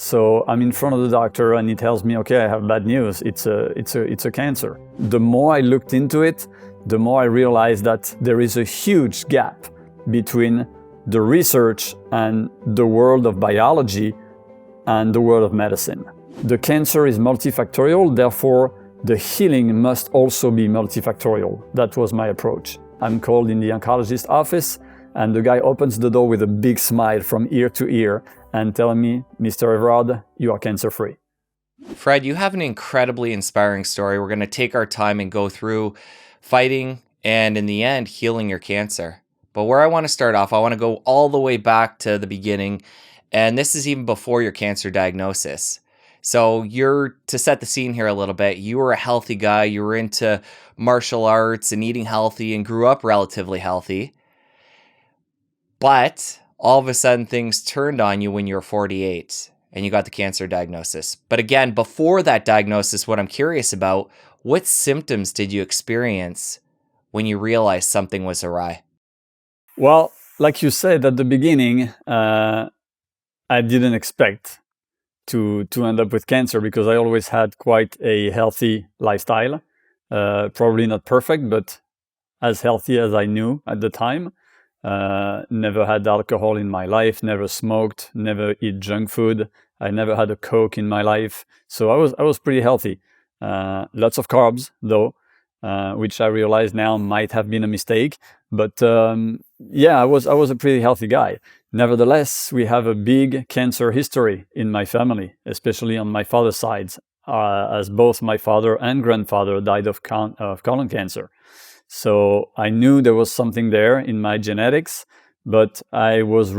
So I'm in front of the doctor and he tells me, okay, I have bad news. It's a cancer. The more I looked into it, the more I realized that there is a huge gap between the research and the world of biology and the world of medicine. The cancer is multifactorial, therefore the healing must also be multifactorial. That was my approach. I'm called in the oncologist's office and the guy opens the door with a big smile from ear to ear and telling me, Mr. Evrard, you are cancer-free. Fred, you have an incredibly inspiring story. We're going to take our time and go through fighting and in the end, healing your cancer. But where I want to start off, I want to go all the way back to the beginning. And this is even before your cancer diagnosis. So to set the scene here a little bit, you were a healthy guy. You were into martial arts and eating healthy and grew up relatively healthy. But all of a sudden things turned on you when you were 48 and you got the cancer diagnosis. But again, before that diagnosis, what I'm curious about, what symptoms did you experience when you realized something was awry? Well, like you said at the beginning, I didn't expect to end up with cancer because I always had quite a healthy lifestyle. Probably not perfect, but as healthy as I knew at the time. Never had alcohol in my life, never smoked, never eat junk food. I never had a Coke in my life. So I was pretty healthy. Lots of carbs though, which I realize now might have been a mistake. But yeah, I was a pretty healthy guy. Nevertheless, we have a big cancer history in my family, especially on my father's side, as both my father and grandfather died of colon cancer. So I knew there was something there in my genetics, but I was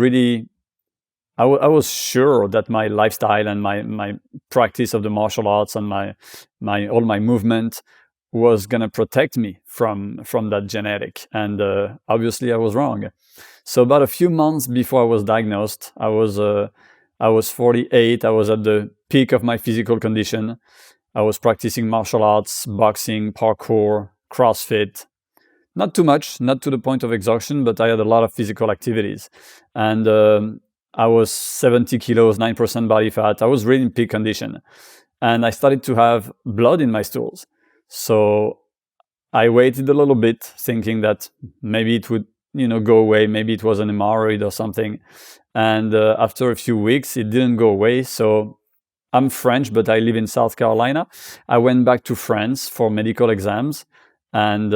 sure that my lifestyle and my practice of the martial arts and all my movement was gonna protect me from that genetic. And obviously I was wrong. So about a few months before I was diagnosed, I was 48. I was at the peak of my physical condition. I was practicing martial arts, boxing, parkour, CrossFit. Not too much, not to the point of exhaustion, but I had a lot of physical activities. And I was 70 kilos, 9% body fat. I was really in peak condition. And I started to have blood in my stools. So I waited a little bit, thinking that maybe it would, go away. Maybe it was an hemorrhoid or something. And after a few weeks, it didn't go away. So I'm French, but I live in South Carolina. I went back to France for medical exams. And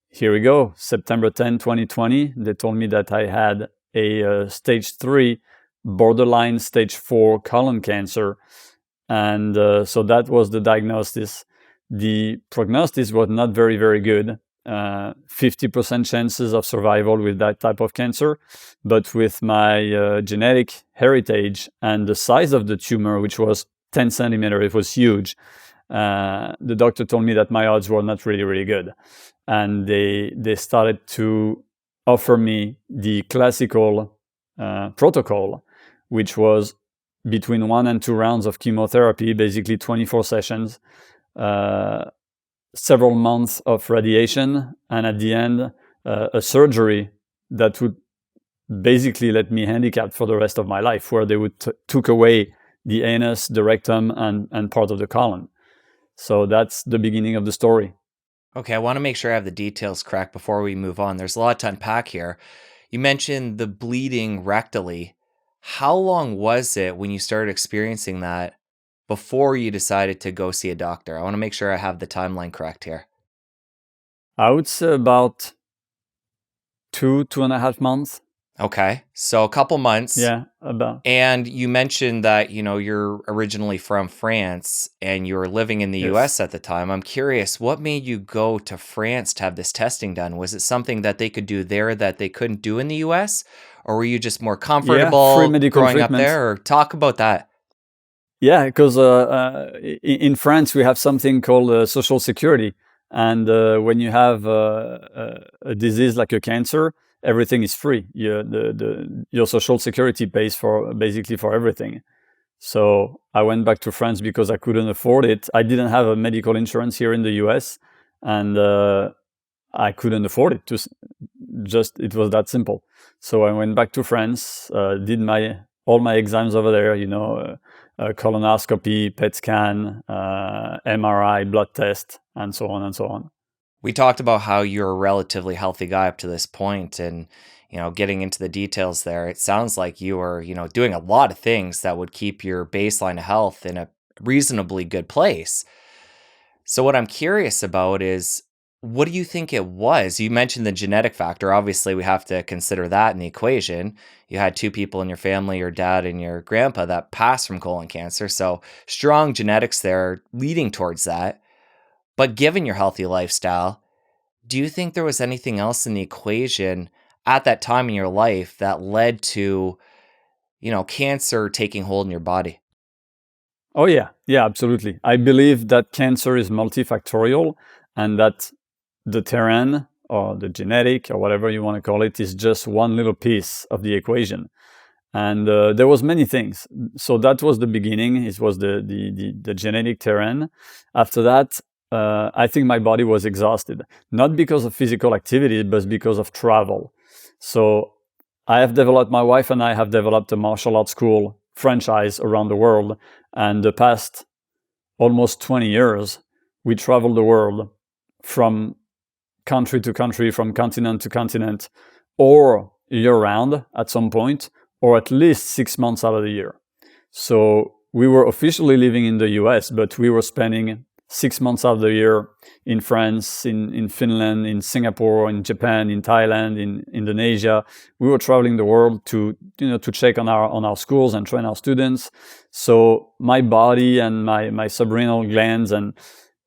here we go, September 10, 2020. They told me that I had a stage 3, borderline stage 4 colon cancer. And so that was the diagnosis. The prognosis was not very, very good. 50% chances of survival with that type of cancer. But with my genetic heritage and the size of the tumor, which was 10 centimeters, it was huge. The doctor told me that my odds were not really, really good. And they started to offer me the classical protocol, which was between 1 and 2 rounds of chemotherapy, basically 24 sessions, several months of radiation, and at the end, a surgery that would basically let me handicapped for the rest of my life, where they would took away the anus, the rectum, and part of the colon. So that's the beginning of the story. Okay, I want to make sure I have the details correct before we move on. There's a lot to unpack here. You mentioned the bleeding rectally. How long was it when you started experiencing that before you decided to go see a doctor? I want to make sure I have the timeline correct here. I would say about 2.5 months. Okay, so a couple months. Yeah, about. And you mentioned that, you're originally from France and you were living in the Yes. US at the time. I'm curious, what made you go to France to have this testing done? Was it something that they could do there that they couldn't do in the US? Or were you just more comfortable free medical growing treatment. up there? Or talk about that. Yeah, because in France we have something called social security. And when you have a disease like a cancer, everything is free. Your social security pays for basically for everything. So I went back to France because I couldn't afford it. I didn't have a medical insurance here in the US, and I couldn't afford it. It was that simple. So I went back to France, did my all my exams over there, colonoscopy, PET scan, MRI, blood test, and so on and so on. We talked about how you're a relatively healthy guy up to this point, and getting into the details there, it sounds like you are, doing a lot of things that would keep your baseline of health in a reasonably good place. So what I'm curious about is, what do you think it was? You mentioned the genetic factor. Obviously, we have to consider that in the equation. You had two people in your family, your dad and your grandpa, that passed from colon cancer. So strong genetics there leading towards that. But given your healthy lifestyle, do you think there was anything else in the equation at that time in your life that led to, cancer taking hold in your body? Oh, yeah. Yeah, absolutely. I believe that cancer is multifactorial, and that the terrain or the genetic or whatever you want to call it is just one little piece of the equation. And there was many things. So that was the beginning. It was the genetic terrain. After that, I think my body was exhausted, not because of physical activity, but because of travel. So my wife and I have developed a martial arts school franchise around the world. And the past almost 20 years, we traveled the world from country to country, from continent to continent, or year round at some point, or at least 6 months out of the year. So we were officially living in the US, but we were spending 6 months out of the year in France, in Finland, in Singapore, in Japan, in Thailand, in Indonesia. We were traveling the world to check on our schools and train our students. So my body and my subrenal glands and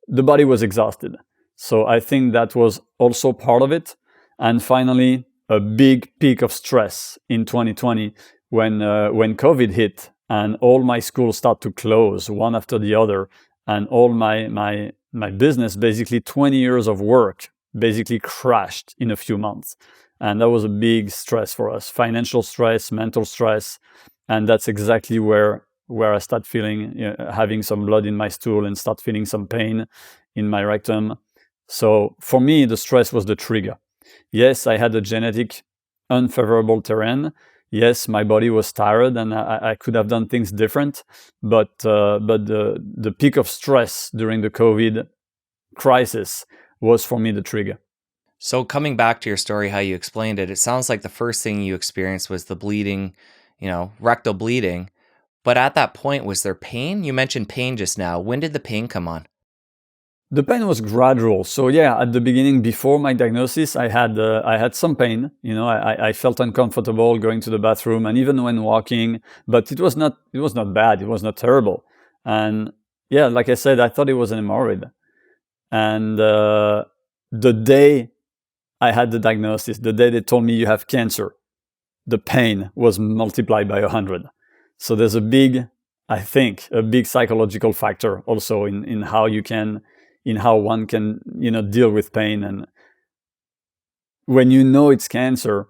the body was exhausted. So I think that was also part of it. And finally, a big peak of stress in 2020 when COVID hit and all my schools start to close one after the other, and all my business, basically 20 years of work, basically crashed in a few months. And that was a big stress for us, financial stress, mental stress. And that's exactly where I start feeling, having some blood in my stool and start feeling some pain in my rectum. So for me, the stress was the trigger. Yes, I had a genetic unfavorable terrain. Yes, my body was tired and I could have done things different. But the peak of stress during the COVID crisis was for me the trigger. So coming back to your story, how you explained it, it sounds like the first thing you experienced was the bleeding, rectal bleeding. But at that point, was there pain? You mentioned pain just now. When did the pain come on? The pain was gradual. So yeah, at the beginning, before my diagnosis, I had some pain. I felt uncomfortable going to the bathroom and even when walking, but it was not bad. It was not terrible. And yeah, like I said, I thought it was an hemorrhoid. And the day I had the diagnosis, the day they told me you have cancer, the pain was multiplied by 100. So there's I think, a big psychological factor also in how one can, deal with pain. And when you know it's cancer,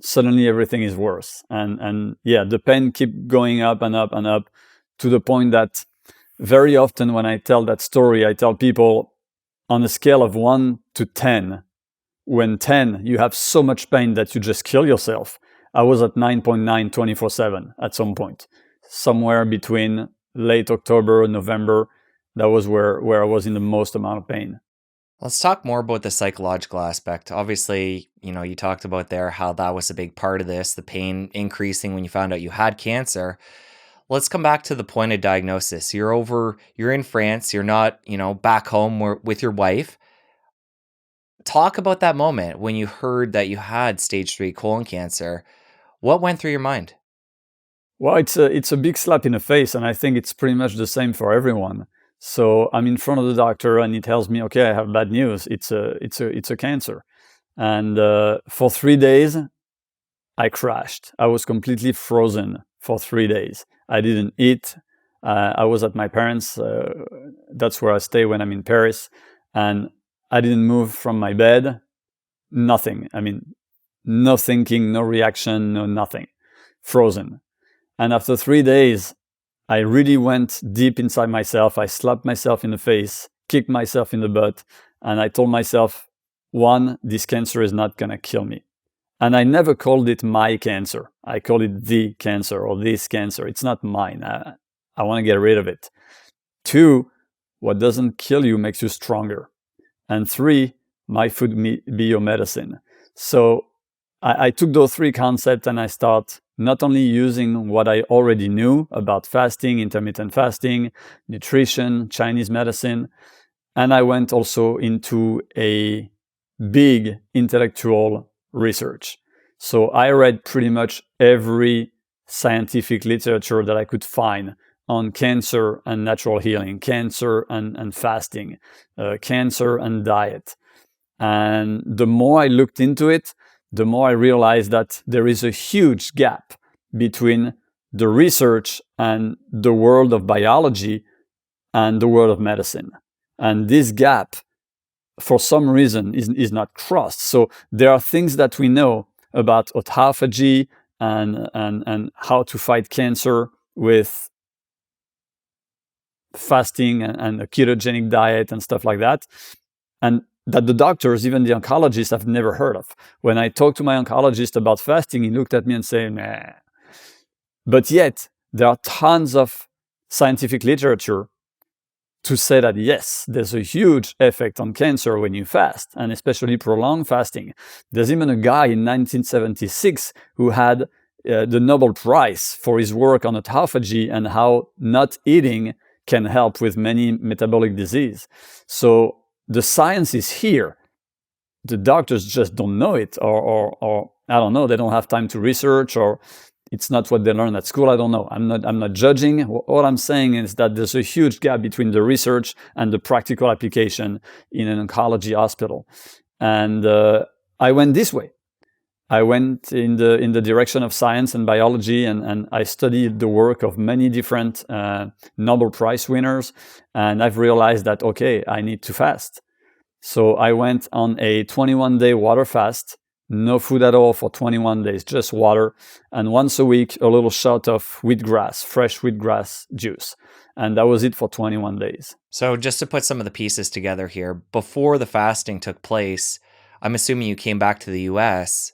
suddenly everything is worse. And yeah, the pain keep going up and up and up to the point that very often when I tell that story, I tell people on a scale of 1 to 10, when 10, you have so much pain that you just kill yourself. I was at 9.9 24/7 at some point, somewhere between late October, November. That was where I was in the most amount of pain. Let's talk more about the psychological aspect. Obviously, you talked about there how that was a big part of this, the pain increasing when you found out you had cancer. Let's come back to the point of diagnosis. You're in France, you're not, back home with your wife. Talk about that moment when you heard that you had stage 3 colon cancer. What went through your mind? Well, it's a big slap in the face, and I think it's pretty much the same for everyone. So I'm in front of the doctor, and he tells me, "Okay, I have bad news. It's a cancer." And for 3 days, I crashed. I was completely frozen for 3 days. I didn't eat. I was at my parents'. That's where I stay when I'm in Paris, and I didn't move from my bed. Nothing. I mean, no thinking, no reaction, no nothing. Frozen. And after 3 days, I really went deep inside myself. I slapped myself in the face, kicked myself in the butt, and I told myself, one, this cancer is not going to kill me. And I never called it my cancer. I call it the cancer or this cancer. It's not mine. I want to get rid of it. 2, what doesn't kill you makes you stronger. And 3, my food be your medicine. So I took those 3 concepts and I start not only using what I already knew about fasting, intermittent fasting, nutrition, Chinese medicine, and I went also into a big intellectual research. So I read pretty much every scientific literature that I could find on cancer and natural healing, cancer and fasting, cancer and diet. And the more I looked into it, the more I realized that there is a huge gap between the research and the world of biology and the world of medicine. And this gap, for some reason, is not crossed. So there are things that we know about autophagy and how to fight cancer with fasting and a ketogenic diet and stuff like that. And that the doctors, even the oncologists, have never heard of. When I talked to my oncologist about fasting, he looked at me and said, nah. But yet, there are tons of scientific literature to say that yes, there's a huge effect on cancer when you fast, and especially prolonged fasting. There's even a guy in 1976 who had the Nobel Prize for his work on autophagy and how not eating can help with many metabolic disease. So the science is here. The doctors just don't know it, or I don't know, they don't have time to research, or it's not what they learn at school. I don't know. I'm not judging. All I'm saying is that there's a huge gap between the research and the practical application in an oncology hospital. And I went this way. I went in the direction of science and biology, and I studied the work of many different Nobel Prize winners. And I've realized that, okay, I need to fast. So I went on a 21-day water fast. No food at all for 21 days, just water. And once a week, a little shot of wheatgrass, fresh wheatgrass juice. And that was it for 21 days. So just to put some of the pieces together here, before the fasting took place, I'm assuming you came back to the US.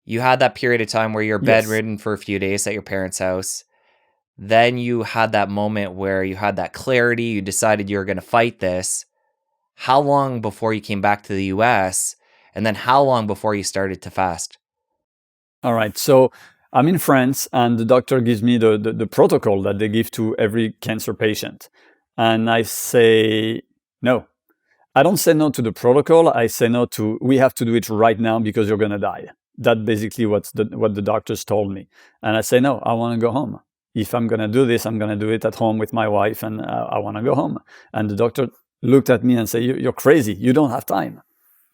You had that period of time where you're bedridden for a few days at your parents' house. Then you had that moment where you had that clarity. You decided you were going to fight this. How long before you came back to the US? And then how long before you started to fast? All right. So I'm in France, and the doctor gives me the protocol that they give to every cancer patient. And I say no. I don't say no to the protocol. I say no to, we have to do it right now because you're going to die. That's basically what the doctors told me. And I say, no, I want to go home. If I'm going to do this, I'm going to do it at home with my wife, and I want to go home. And the doctor looked at me and said, you're crazy. You don't have time.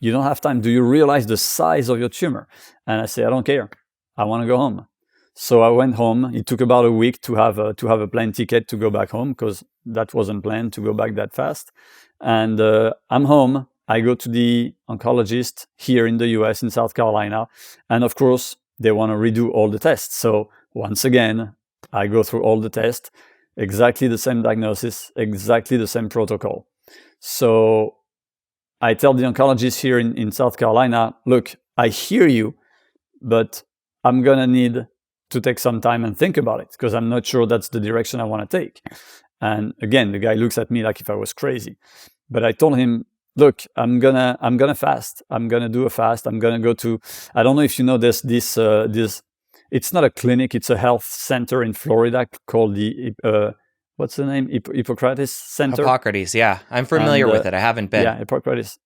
You don't have time. Do you realize the size of your tumor? And I say, I don't care. I want to go home. So I went home. It took about a week to have a plane ticket to go back home, because that wasn't planned to go back that fast. And I'm home. I go to the oncologist here in the US, in South Carolina. And of course, they want to redo all the tests. So once again, I go through all the tests, exactly the same diagnosis, exactly the same protocol. So I tell the oncologist here in South Carolina, look, I hear you, but I'm going to need to take some time and think about it, because I'm not sure that's the direction I want to take. And again, the guy looks at me like if I was crazy. But I told him, look, I'm gonna fast. I'm gonna do a fast. I'm gonna go to, I don't know if you know this, it's not a clinic, it's a health center in Florida called the, what's the name? Hippocrates Center? Hippocrates, yeah. I'm familiar with it. I haven't been. Yeah, Hippocrates.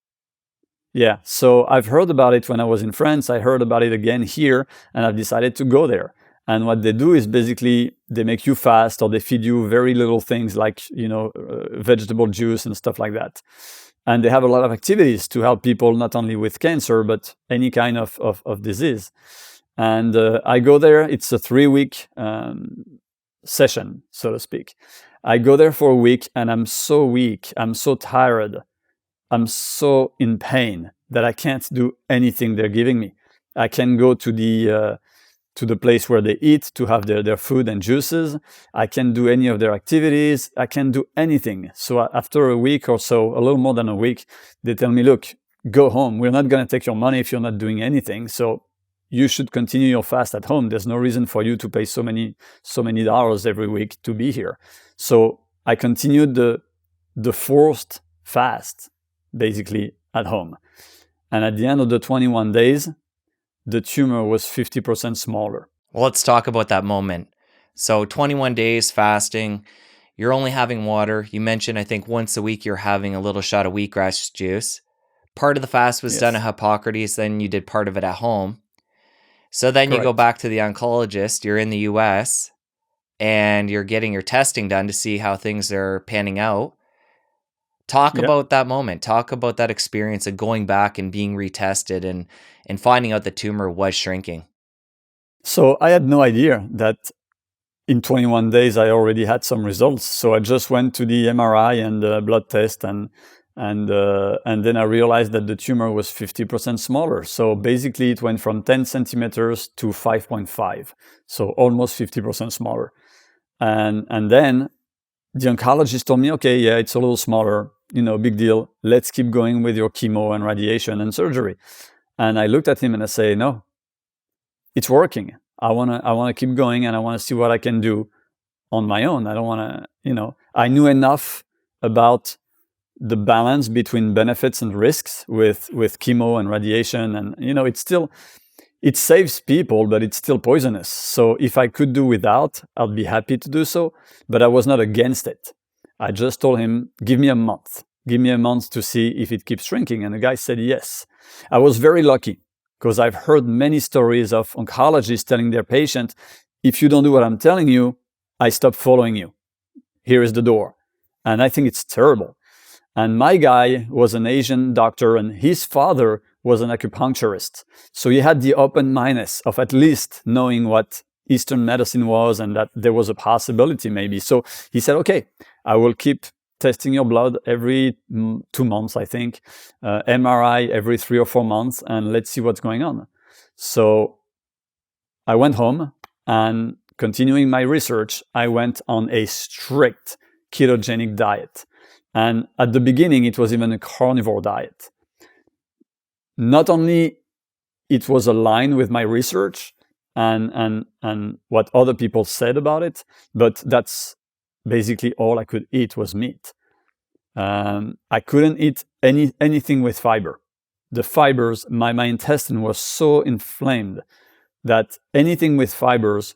Yeah, so I've heard about it when I was in France. I heard about it again here, and I've decided to go there. And what they do is basically they make you fast, or they feed you very little things like, vegetable juice and stuff like that. And they have a lot of activities to help people not only with cancer, but any kind of disease. And I go there. It's a 3-week session, so to speak. I go there for a week, and I'm so weak. I'm so tired. I'm so in pain that I can't do anything they're giving me. I can go to the place where they eat to have their food and juices. I can't do any of their activities. I can't do anything. So after a week or so, a little more than a week, they tell me, look, go home. We're not going to take your money if you're not doing anything. So you should continue your fast at home. There's no reason for you to pay so many dollars every week to be here. So I continued the forced fast, basically, at home. And at the end of the 21 days, the tumor was 50% smaller. Well, let's talk about that moment. So 21 days fasting, you're only having water. You mentioned, I think, once a week you're having a little shot of wheatgrass juice. Part of the fast was done at Hippocrates, then you did part of it at home. So then you go back to the oncologist, you're in the US, and you're getting your testing done to see how things are panning out. Talk about that moment. Talk about that experience of going back and being retested and finding out the tumor was shrinking. So I had no idea that in 21 days I already had some results. So I just went to the MRI and the blood test, and then I realized that the tumor was 50% smaller. So basically it went from 10 centimeters to 5.5. So almost 50% smaller. And then the oncologist told me, okay, yeah, it's a little smaller, big deal. Let's keep going with your chemo and radiation and surgery. And I looked at him and I say, no, it's working. I wanna keep going, and I want to see what I can do on my own. I don't want to, I knew enough about the balance between benefits and risks with chemo and radiation, and it saves people, but it's still poisonous. So if I could do without, I'd be happy to do so, but I was not against it. I just told him, give me a month to see if it keeps shrinking. And the guy said yes. I was very lucky, because I've heard many stories of oncologists telling their patient, if you don't do what I'm telling you, I stop following you. Here is the door. And I think it's terrible. And my guy was an Asian doctor, and his father was an acupuncturist. So he had the open-mindedness of at least knowing what Eastern medicine was and that there was a possibility maybe. So he said, okay, I will keep testing your blood every 2 months, I think, MRI every 3 or 4 months, and let's see what's going on. So I went home, and continuing my research, I went on a strict ketogenic diet. And at the beginning, it was even a carnivore diet. Not only it was aligned with my research and what other people said about it, but that's basically all I could eat was meat. I couldn't eat anything with fiber. The fibers, my intestine was so inflamed that anything with fibers,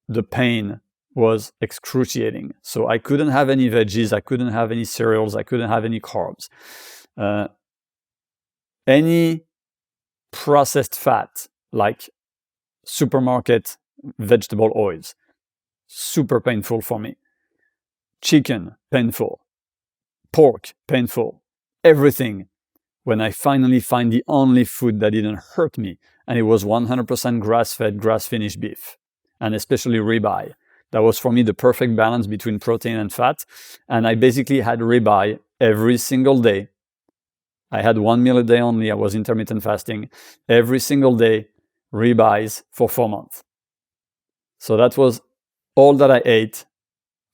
the pain was excruciating. So I couldn't have any veggies, I couldn't have any cereals, I couldn't have any carbs. Any processed fat, like supermarket vegetable oils, super painful for me. Chicken, painful. Pork, painful. Everything. When I finally find the only food that didn't hurt me, and it was 100% grass-fed, grass-finished beef, and especially ribeye. That was for me the perfect balance between protein and fat. And I basically had ribeye every single day. I had 1 meal a day only. I was intermittent fasting. Every single day, ribeyes for 4 months. So that was all that I ate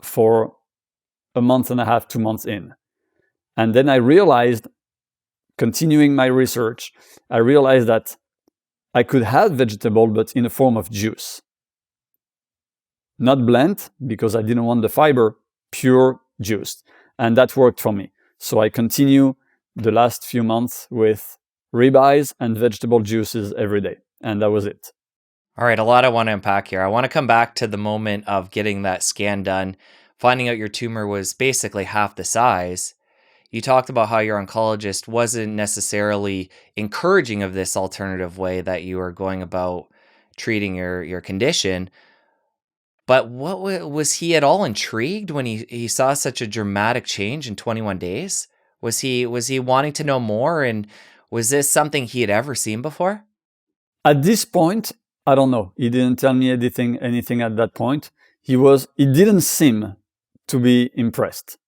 for a month and a half, 2 months in. And then I realized, continuing my research, I realized that I could have vegetable, but in a form of juice. Not blend, because I didn't want the fiber, pure juice. And that worked for me. So I continue the last few months with ribeyes and vegetable juices every day. And that was it. All right, a lot I want to unpack here. I want to come back to the moment of getting that scan done, finding out your tumor was basically half the size. You talked about how your oncologist wasn't necessarily encouraging of this alternative way that you were going about treating your condition. But what was he at all intrigued when he saw such a dramatic change in 21 days? Was he wanting to know more, and was this something he had ever seen before? At this point, I don't know. He didn't tell me anything at that point. He didn't seem to be impressed.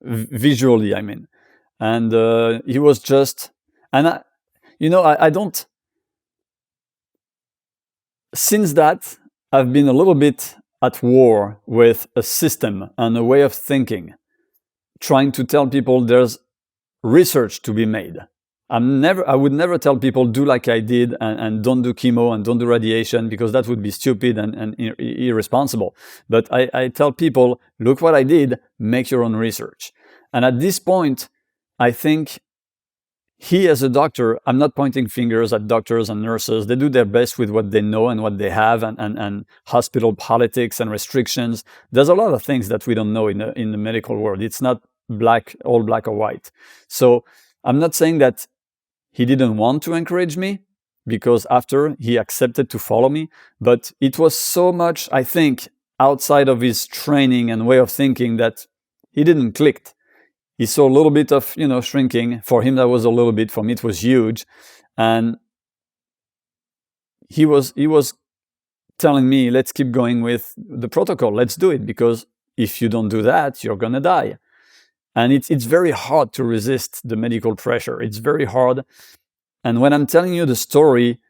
Visually, I mean. And he was just, and I don't, since that, I've been a little bit at war with a system and a way of thinking, trying to tell people there's research to be made. I would never tell people do like I did and don't do chemo and don't do radiation, because that would be stupid and irresponsible. But I tell people, look what I did, make your own research. And at this point, I think he, as a doctor, I'm not pointing fingers at doctors and nurses. They do their best with what they know and what they have, and hospital politics and restrictions. There's a lot of things that we don't know in the medical world. It's not all black or white. So I'm not saying that he didn't want to encourage me, because after he accepted to follow me, but it was so much, I think, outside of his training and way of thinking that he didn't click. He saw a little bit of, shrinking. For him, that was a little bit. For me, it was huge. And he was telling me, let's keep going with the protocol. Let's do it, because if you don't do that, you're going to die. And it's very hard to resist the medical pressure. It's very hard. And when I'm telling you the story,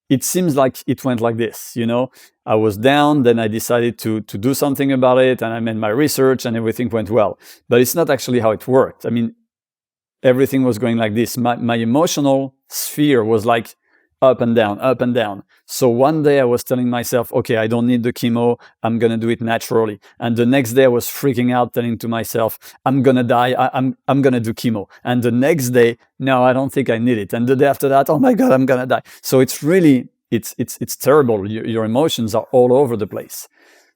it seems like it went like this, I was down, then I decided to do something about it, and I made my research, and everything went well. But it's not actually how it worked. I mean, everything was going like this. My emotional sphere was like up and down, up and down. So one day I was telling myself, okay, I don't need the chemo. I'm going to do it naturally. And the next day I was freaking out, telling to myself, I'm going to die. I'm going to do chemo. And the next day, no, I don't think I need it. And the day after that, oh my God, I'm going to die. So it's really, it's terrible. Your emotions are all over the place.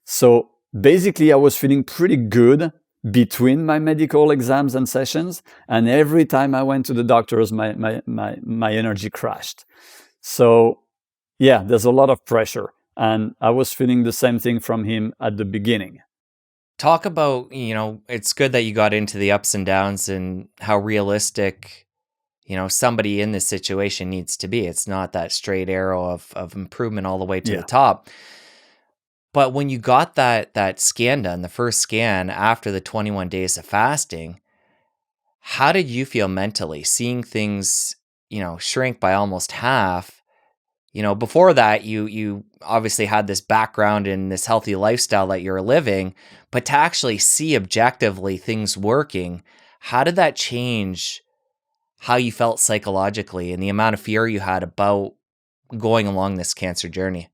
So basically I was feeling pretty good between my medical exams and sessions. And every time I went to the doctors, my energy crashed. So yeah, there's a lot of pressure. And I was feeling the same thing from him at the beginning. Talk about, it's good that you got into the ups and downs and how realistic, somebody in this situation needs to be. It's not that straight arrow of improvement all the way to the top. But when you got that scan done, the first scan after the 21 days of fasting, how did you feel mentally seeing things, shrink by almost half? Before that, you obviously had this background in this healthy lifestyle that you're living, but to actually see objectively things working, how did that change how you felt psychologically and the amount of fear you had about going along this cancer journey?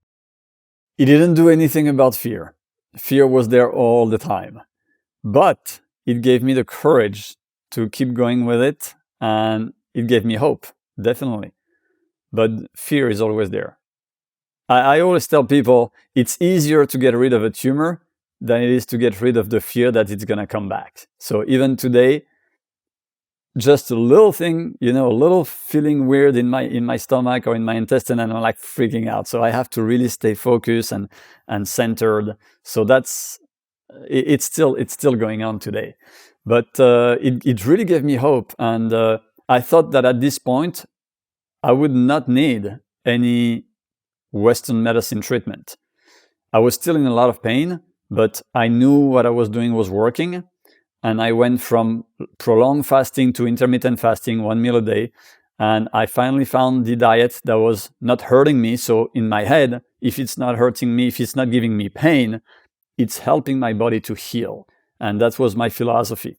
It didn't do anything about fear. Fear was there all the time. But it gave me the courage to keep going with it, and it gave me hope, definitely. But fear is always there. I always tell people it's easier to get rid of a tumor than it is to get rid of the fear that it's going to come back. So even today, just a little thing, a little feeling weird in my stomach or in my intestine, and I'm like freaking out. So I have to really stay focused and centered. So it's still going on today. But it really gave me hope. And I thought that at this point, I would not need any Western medicine treatment. I was still in a lot of pain, but I knew what I was doing was working. And I went from prolonged fasting to intermittent fasting, 1 meal a day. And I finally found the diet that was not hurting me. So in my head, if it's not hurting me, if it's not giving me pain, it's helping my body to heal. And that was my philosophy.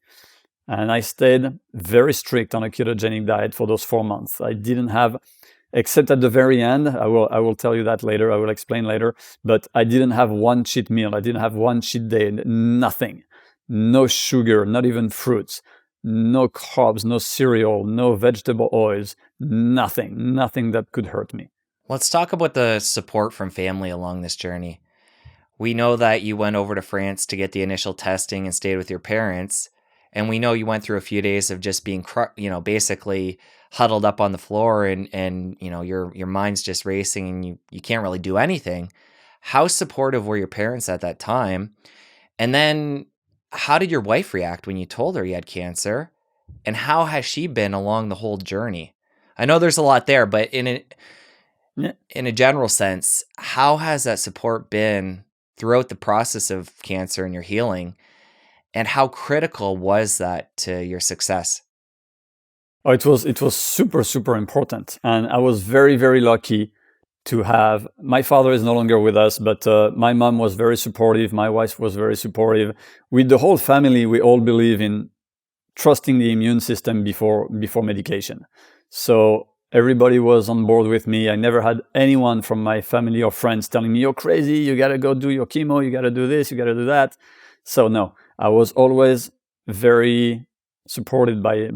And I stayed very strict on a ketogenic diet for those 4 months. I didn't have, except at the very end, I will tell you that later, I will explain later, but I didn't have one cheat meal. I didn't have one cheat day, nothing. No sugar, not even fruits, no carbs, no cereal, no vegetable oils, nothing that could hurt me. Let's talk about the support from family along this journey. We know that you went over to France to get the initial testing and stayed with your parents. And we know you went through a few days of just being, basically huddled up on the floor and your mind's just racing and you can't really do anything. How supportive were your parents at that time? And then how did your wife react when you told her you had cancer? And how has she been along the whole journey? I know there's a lot there, but in a general sense, how has that support been throughout the process of cancer and your healing? And how critical was that to your success? Oh, it was super, super important. And I was very, very lucky to have, my father is no longer with us, but my mom was very supportive. My wife was very supportive. With the whole family, we all believe in trusting the immune system before medication. So everybody was on board with me. I never had anyone from my family or friends telling me, "You're crazy, you gotta go do your chemo, you gotta do this, you gotta do that." So no, I was always very supported by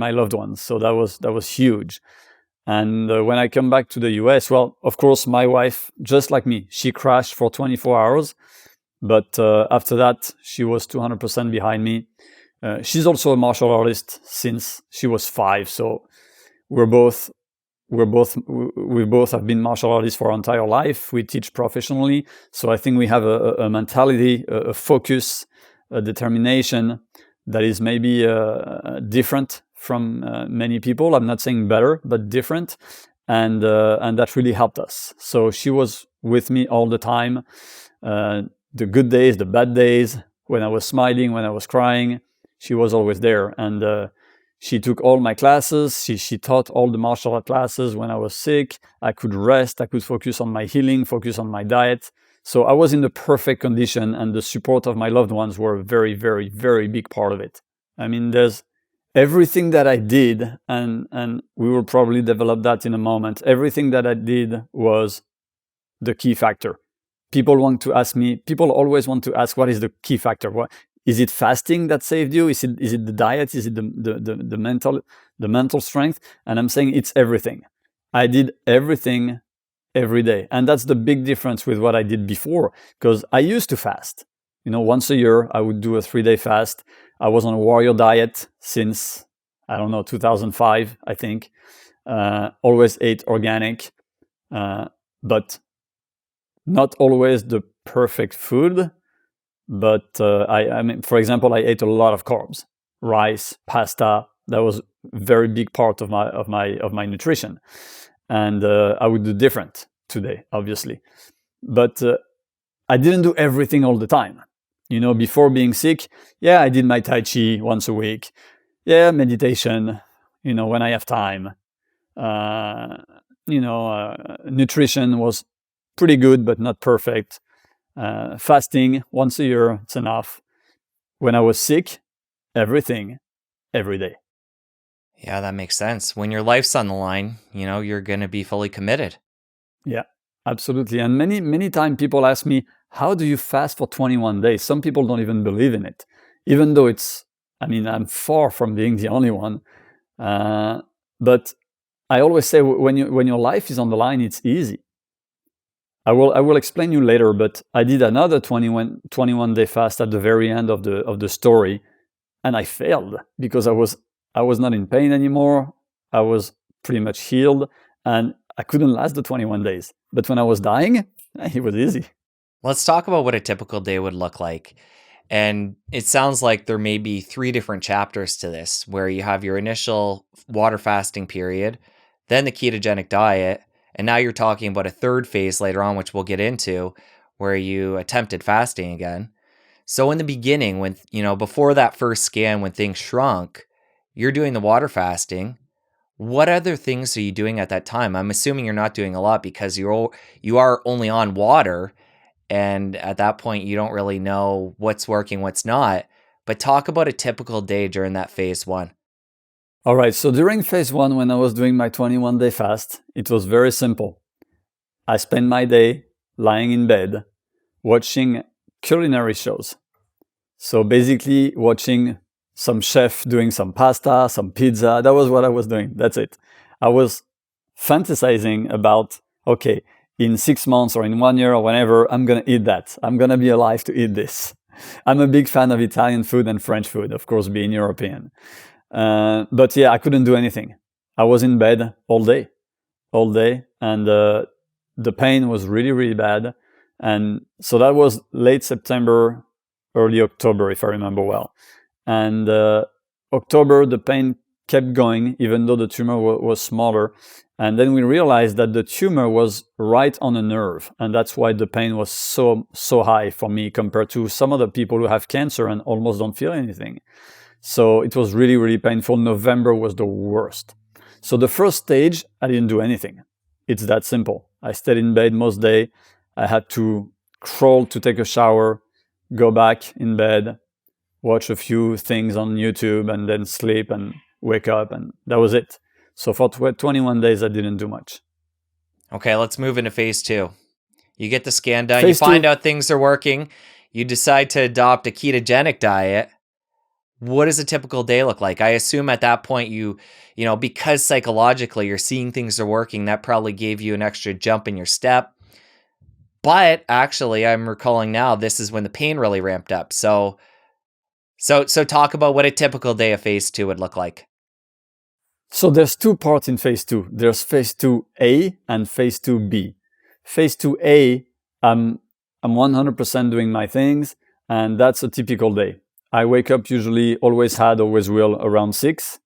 my loved ones. So that was huge. And when I come back to the US, well, of course, my wife, just like me, she crashed for 24 hours. But after that, she was 200% behind me. She's also a martial artist since she was 5. So we both have been martial artists for our entire life. We teach professionally. So I think we have a mentality, a focus, a determination that is maybe different from many people. I'm not saying better, but different. And that really helped us. So she was with me all the time. The good days, the bad days, when I was smiling, when I was crying, she was always there. And she took all my classes. She taught all the martial art classes when I was sick. I could rest. I could focus on my healing, focus on my diet. So I was in the perfect condition, and the support of my loved ones were a very, very, very big part of it. I mean, there's everything that I did, and we will probably develop that in a moment. Everything that I did was the key factor. People always want to ask, what is the key factor? What is it? Fasting that saved you? Is it the diet? Is it the mental strength? And I'm saying it's everything. I did everything every day. And that's the big difference with what I did before, because I used to fast. Once a year, I would do a 3-day fast. I was on a warrior diet since, I don't know, 2005, I think. Always ate organic, but not always the perfect food. But I mean, for example, I ate a lot of carbs, rice, pasta. That was a very big part of my nutrition. And I would do different today, obviously. But I didn't do everything all the time. Before being sick, yeah, I did my Tai Chi once a week. Yeah, meditation, when I have time. Nutrition was pretty good, but not perfect. Fasting once a year, it's enough. When I was sick, everything, every day. Yeah, that makes sense. When your life's on the line, you're going to be fully committed. Yeah, absolutely. And many times people ask me, how do you fast for 21 days? Some people don't even believe in it, even though I'm far from being the only one. But I always say, when your life is on the line, it's easy. I will explain you later, but I did another 21-day fast at the very end of the story, and I failed because I was not in pain anymore. I was pretty much healed, and I couldn't last the 21 days. But when I was dying, it was easy. Let's talk about what a typical day would look like. And it sounds like there may be 3 different chapters to this, where you have your initial water fasting period, then the ketogenic diet, and now you're talking about a third phase later on, which we'll get into, where you attempted fasting again. So in the beginning, when, before that first scan, when things shrunk, you're doing the water fasting. What other things are you doing at that time? I'm assuming you're not doing a lot because you are only on water. And at that point, you don't really know what's working, what's not. But talk about a typical day during that phase 1. All right. So during phase 1, when I was doing my 21-day fast, it was very simple. I spent my day lying in bed, watching culinary shows. So basically watching some chef doing some pasta, some pizza. That was what I was doing. That's it. I was fantasizing about, okay, in 6 months or in 1 year or whenever, I'm going to eat that. I'm going to be alive to eat this. I'm a big fan of Italian food and French food, of course, being European. But yeah, I couldn't do anything. I was in bed all day. And the pain was really, really bad. And so that was late September, early October, if I remember well. And October, the pain kept going, even though the tumor was smaller. And then we realized that the tumor was right on a nerve. And that's why the pain was so high for me compared to some other people who have cancer and almost don't feel anything. So it was really, really painful. November was the worst. So the first stage, I didn't do anything. It's that simple. I stayed in bed most day. I had to crawl to take a shower, go back in bed, watch a few things on YouTube, and then sleep. And wake up, and that was it. So for 21 days, I didn't do much. Okay, let's move into phase 2. You get the scan done, Phase you find 2, out things are working, you decide to adopt a ketogenic diet. What does a typical day look like? I assume at that point because psychologically you're seeing things are working, that probably gave you an extra jump in your step. But actually, I'm recalling now, this is when the pain really ramped up. So talk about what a typical day of phase 2 would look like. So there's 2 parts in phase 2. There's phase 2A and phase 2B. Phase 2A, I'm 100% doing my things, and that's a typical day. I wake up usually, always will, around 6.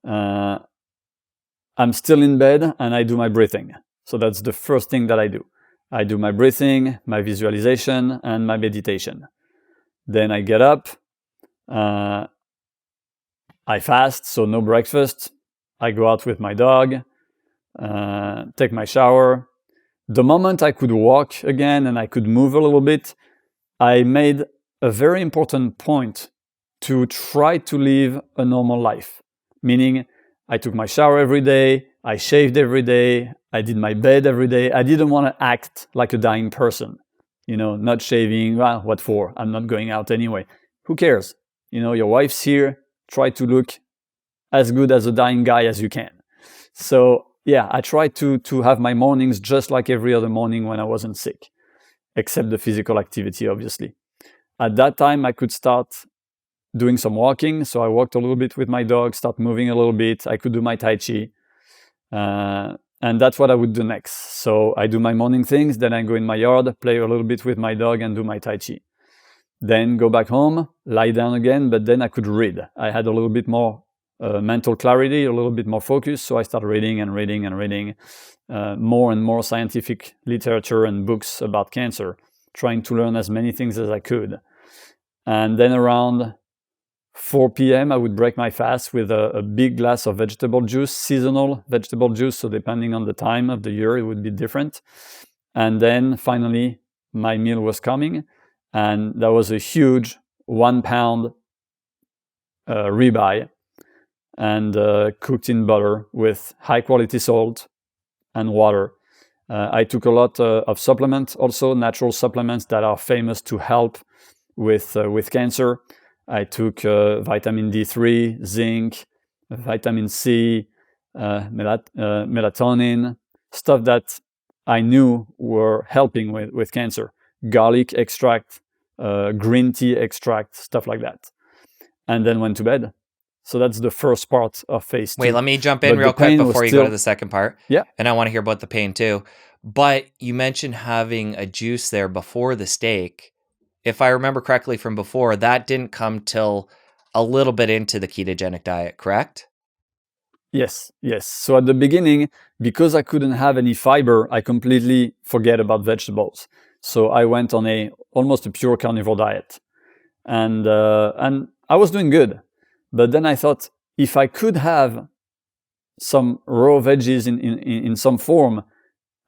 I'm still in bed and I do my breathing. So that's the first thing that I do. I do my breathing, my visualization, and my meditation. Then I get up, I fast, so no breakfast. I go out with my dog, take my shower. The moment I could walk again and I could move a little bit, I made a very important point to try to live a normal life. Meaning, I took my shower every day, I shaved every day, I did my bed every day. I didn't want to act like a dying person. Not shaving, well, what for? I'm not going out anyway. Who cares? Your wife's here, try to look as good as a dying guy as you can. So yeah, I tried to have my mornings just like every other morning when I wasn't sick, except the physical activity, obviously. At that time, I could start doing some walking. So I walked a little bit with my dog, start moving a little bit. I could do my Tai Chi. And that's what I would do next. So I do my morning things, then I go in my yard, play a little bit with my dog and do my Tai Chi. Then go back home, lie down again, but then I could read. I had a little bit more mental clarity, a little bit more focus. So I started reading and reading and reading more and more scientific literature and books about cancer, trying to learn as many things as I could. And then around 4 p.m., I would break my fast with a big glass of vegetable juice, seasonal vegetable juice. So depending on the time of the year, it would be different. And then finally, my meal was coming. And that was a huge 1 pound ribeye and cooked in butter with high quality salt and water. I took a lot of supplements, also natural supplements that are famous to help with cancer. I took vitamin D3, zinc, vitamin C, melatonin, stuff that I knew were helping with cancer. Garlic extract, green tea extract, stuff like that. And then went to bed. So that's the first part of phase 2. Wait, let me jump in real quick before you go to the second part. Yeah. And I want to hear about the pain too. But you mentioned having a juice there before the steak. If I remember correctly from before, that didn't come till a little bit into the ketogenic diet, correct? Yes. So at the beginning, because I couldn't have any fiber, I completely forget about vegetables. So I went on almost a pure carnivore diet. And I was doing good. But then I thought, if I could have some raw veggies in some form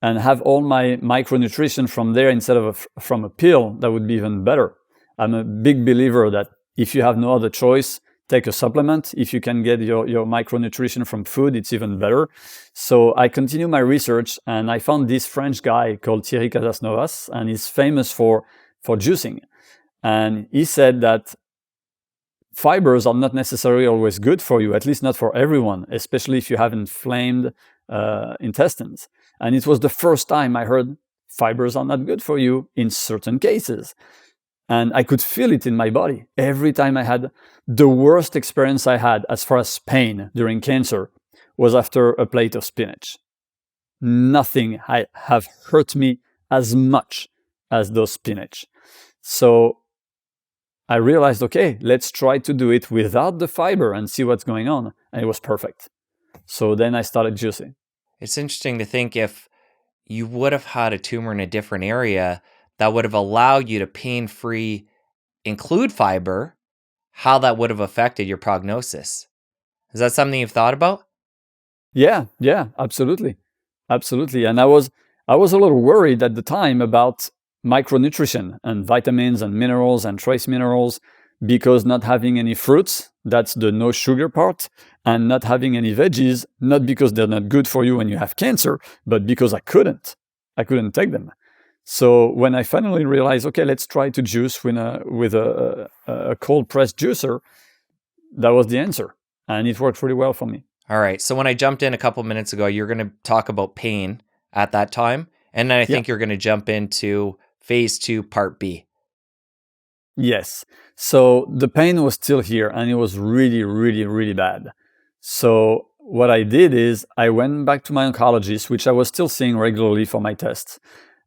and have all my micronutrition from there instead of from a pill, that would be even better. I'm a big believer that if you have no other choice, take a supplement. If you can get your micronutrition from food, it's even better. So I continue my research and I found this French guy called Thierry Casasnovas, and he's famous for juicing. And he said that fibers are not necessarily always good for you, at least not for everyone, especially if you have inflamed intestines. And it was the first time I heard fibers are not good for you in certain cases. And I could feel it in my body. Every time I had the worst experience I had as far as pain during cancer was after a plate of spinach. Nothing have hurt me as much as those spinach. So I realized, okay, let's try to do it without the fiber and see what's going on. And it was perfect. So then I started juicing. It's interesting to think if you would have had a tumor in a different area that would have allowed you to pain-free include fiber, how that would have affected your prognosis. Is that something you've thought about? Yeah, absolutely. And I was a little worried at the time about micronutrition and vitamins and minerals and trace minerals, because not having any fruits That's the no sugar part, and not having any veggies, not because they're not good for you when you have cancer, but because I couldn't take them. So when I finally realized, okay, let's try to juice with a cold pressed juicer, that was the answer, and it worked really well for me. All right. So when I jumped in a couple minutes ago, you're going to talk about pain at that time, and then I think you're going to jump into phase 2, part B. Yes. So the pain was still here, and it was really, really, really bad. So what I did is I went back to my oncologist, which I was still seeing regularly for my tests.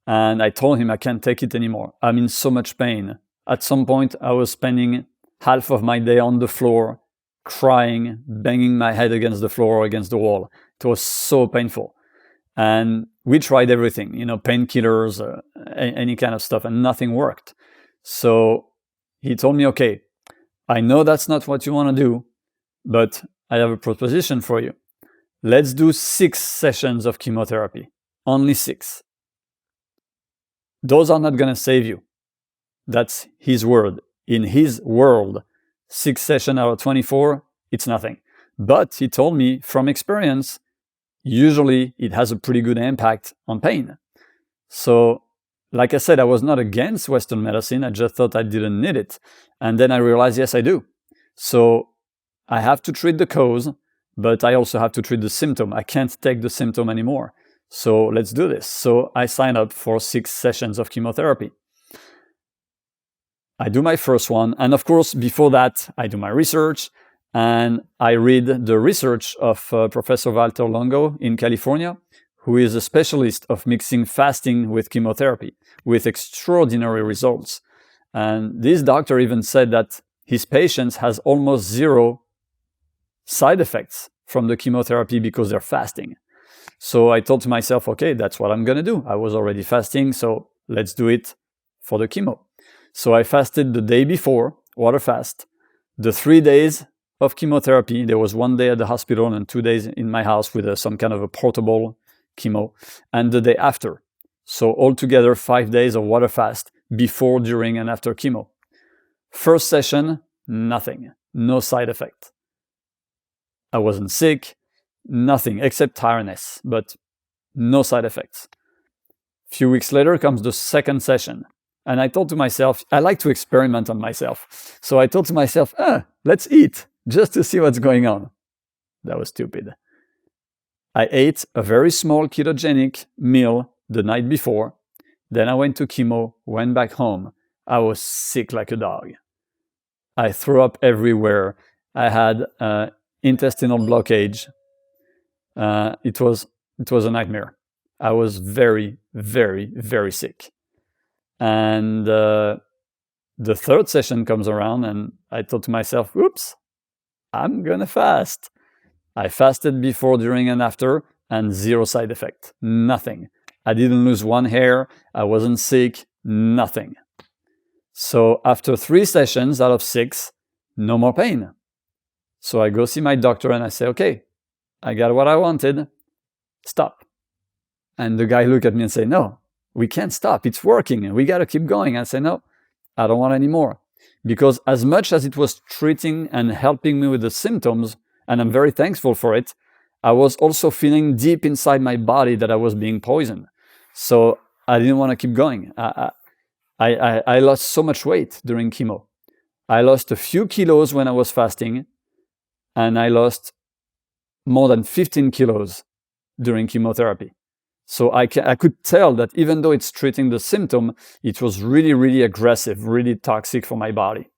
And I told him I can't take it anymore. I'm in so much pain. At some point, I was spending half of my day on the floor, crying, banging my head against the floor or against the wall. It was so painful. And we tried everything, painkillers, any kind of stuff, and nothing worked. So he told me, okay, I know that's not what you want to do, but I have a proposition for you. Let's do 6 sessions of chemotherapy. Only 6. Those are not going to save you. That's his word. In his world, 6 sessions out of 24, it's nothing. But he told me from experience, usually it has a pretty good impact on pain. So, like I said, I was not against Western medicine. I just thought I didn't need it. And then I realized, yes, I do. So I have to treat the cause, but I also have to treat the symptom. I can't take the symptom anymore. So let's do this. So I signed up for 6 sessions of chemotherapy. I do my first one. And of course, before that, I do my research. And I read the research of Professor Walter Longo in California, who is a specialist of mixing fasting with chemotherapy with extraordinary results. And this doctor even said that his patients has almost 0 side effects from the chemotherapy because they're fasting. So I thought to myself, okay, that's what I'm going to do. I was already fasting, so let's do it for the chemo. So I fasted the day before, water fast, the 3 days of chemotherapy. There was 1 day at the hospital and 2 days in my house with some kind of a portable chemo, and the day after. So altogether 5 days of water fast before, during, and after chemo. First session, nothing, no side effect. I wasn't sick, nothing except tiredness, but no side effects. A few weeks later comes the second session. And I thought to myself, I like to experiment on myself. So I thought to myself, let's eat just to see what's going on. That was stupid. I ate a very small ketogenic meal the night before. Then I went to chemo, went back home. I was sick like a dog. I threw up everywhere. I had intestinal blockage. It was a nightmare. I was very, very, very sick. And the third session comes around, and I thought to myself, oops, I'm gonna fast. I fasted before, during, and after, and 0 side effect. Nothing. I didn't lose 1 hair. I wasn't sick. Nothing. So after 3 sessions out of 6, no more pain. So I go see my doctor and I say, okay, I got what I wanted. Stop. And the guy looked at me and said, no, we can't stop. It's working. We got to keep going. I say, no, I don't want any more. Because as much as it was treating and helping me with the symptoms, and I'm very thankful for it, I was also feeling deep inside my body that I was being poisoned. So I didn't want to keep going. I lost so much weight during chemo. I lost a few kilos when I was fasting, and I lost more than 15 kilos during chemotherapy. So I could tell that even though it's treating the symptom, it was really, really aggressive, really toxic for my body.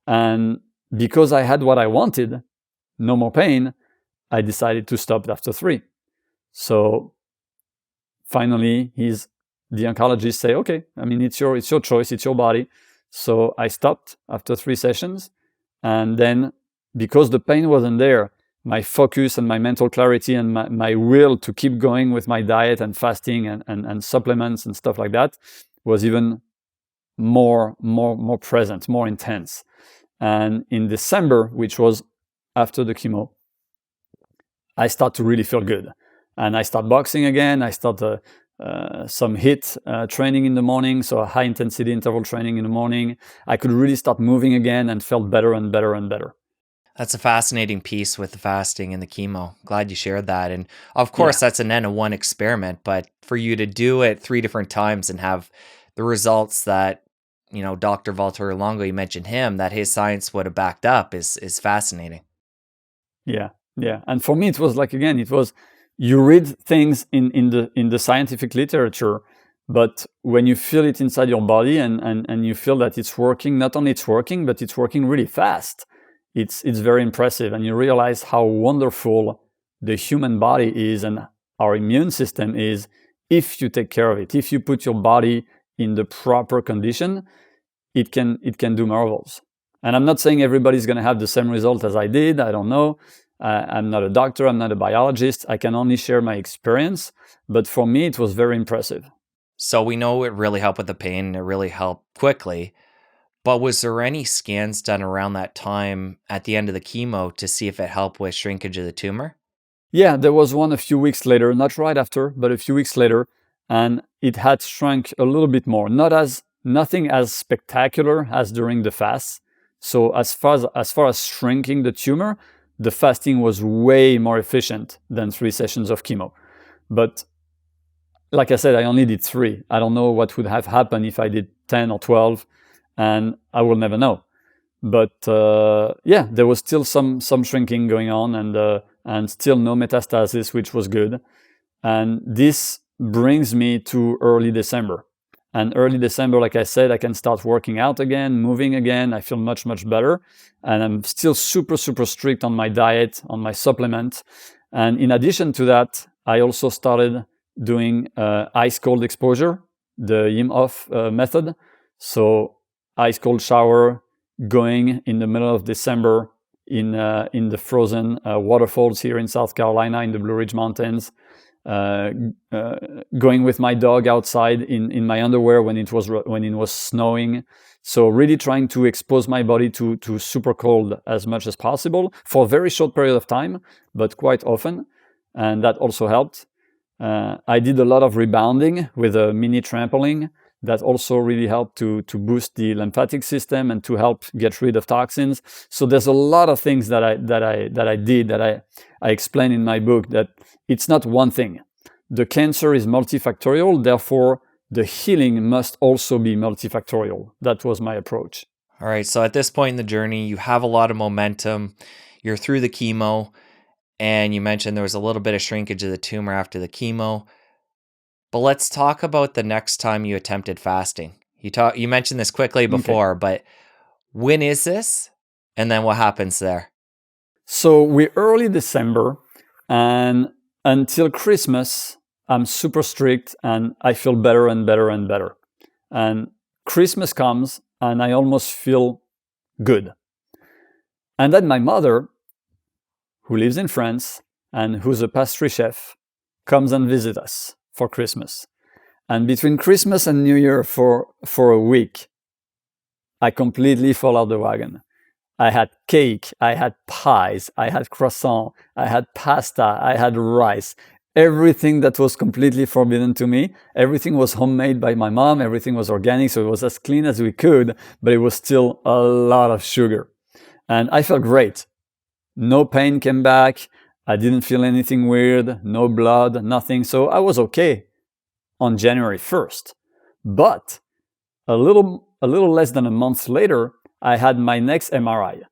And because I had what I wanted, no more pain, I decided to stop after 3. So finally, the oncologist say, okay, I mean, it's your choice, it's your body. So I stopped after 3 sessions. And then because the pain wasn't there, my focus and my mental clarity and my will to keep going with my diet and fasting and supplements and stuff like that was even more present, more intense. And in December, which was after the chemo, I start to really feel good. And I start boxing again. I start some HIIT training in the morning, so high intensity interval training in the morning. I could really start moving again and felt better and better and better. That's a fascinating piece with the fasting and the chemo. Glad you shared that. And of course, Yeah, that's an N of one experiment, but for you to do it three different times and have the results that, Dr. Valtteri Longo, you mentioned him, that his science would have backed up is fascinating. yeah, yeah. And for me, it was like, again, it was, you read things in the scientific literature, but when you feel it inside your body, and you feel that it's working, not only it's working, but it's working really fast, it's very impressive. And you realize how wonderful the human body is and our immune system is if you take care of it. If you put your body in the proper condition, it can do marvels. And I'm not saying everybody's going to have the same result as I did. I don't know. I'm not a doctor. I'm not a biologist. I can only share my experience. But for me, it was very impressive. So we know it really helped with the pain and it really helped quickly. But was there any scans done around that time at the end of the chemo to see if it helped with shrinkage of the tumor? Yeah, there was one a few weeks later, not right after, but a few weeks later, and it had shrunk a little bit more. Nothing as spectacular as during the fast. So as far as shrinking the tumor, the fasting was way more efficient than 3 sessions of chemo. But like I said, I only did 3. I don't know what would have happened if I did 10 or 12, and I will never know. But yeah, there was still some shrinking going on, and still no metastasis, which was good. And this brings me to early December. And early December, like I said, I can start working out again, moving again. I feel much, much better. And I'm still super, super strict on my diet, on my supplement. And in addition to that, I also started doing ice cold exposure, the Yim Off method. So ice cold shower, going in the middle of December in the frozen waterfalls here in South Carolina in the Blue Ridge Mountains. Uh, Going with my dog outside in my underwear when it was snowing. So really trying to expose my body to super cold as much as possible for a very short period of time, but quite often, and that also helped. I did a lot of rebounding with a mini trampoline. That also really helped to boost the lymphatic system and to help get rid of toxins. So there's a lot of things that I did that I explain in my book, that it's not one thing. The cancer is multifactorial, therefore the healing must also be multifactorial. That was my approach. All right. So at this point in the journey, you have a lot of momentum. You're through the chemo, and you mentioned there was a little bit of shrinkage of the tumor after the chemo. But let's talk about the next time you attempted fasting. You mentioned this quickly Okay. before, but when is this? And then what happens there? So we're early December, and until Christmas, I'm super strict and I feel better and better and better. And Christmas comes and I almost feel good. And then my mother, who lives in France and who's a pastry chef, comes and visits us for Christmas. And between Christmas and New Year for a week, I completely fall out the wagon. I had cake, I had pies, I had croissant, I had pasta, I had rice. Everything that was completely forbidden to me. Everything was homemade by my mom. Everything was organic, so it was as clean as we could, but it was still a lot of sugar. And I felt great. No pain came back. I didn't feel anything weird, no blood, nothing. So I was okay on January 1st. But a little less than a month later, I had my next MRI,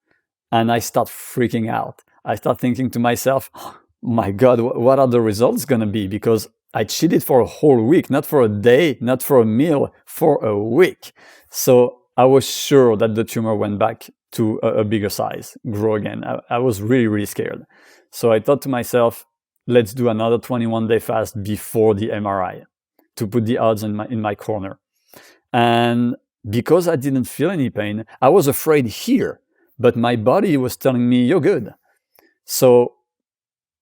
and I start freaking out. I start thinking to myself, oh my God, what are the results going to be? Because I cheated for a whole week, not for a day, not for a meal, for a week. So I was sure that the tumor went back to a bigger size, grow again. I was really, really scared. So I thought to myself, let's do another 21-day fast before the MRI to put the odds in my corner. And because I didn't feel any pain, I was afraid here, but my body was telling me, you're good. So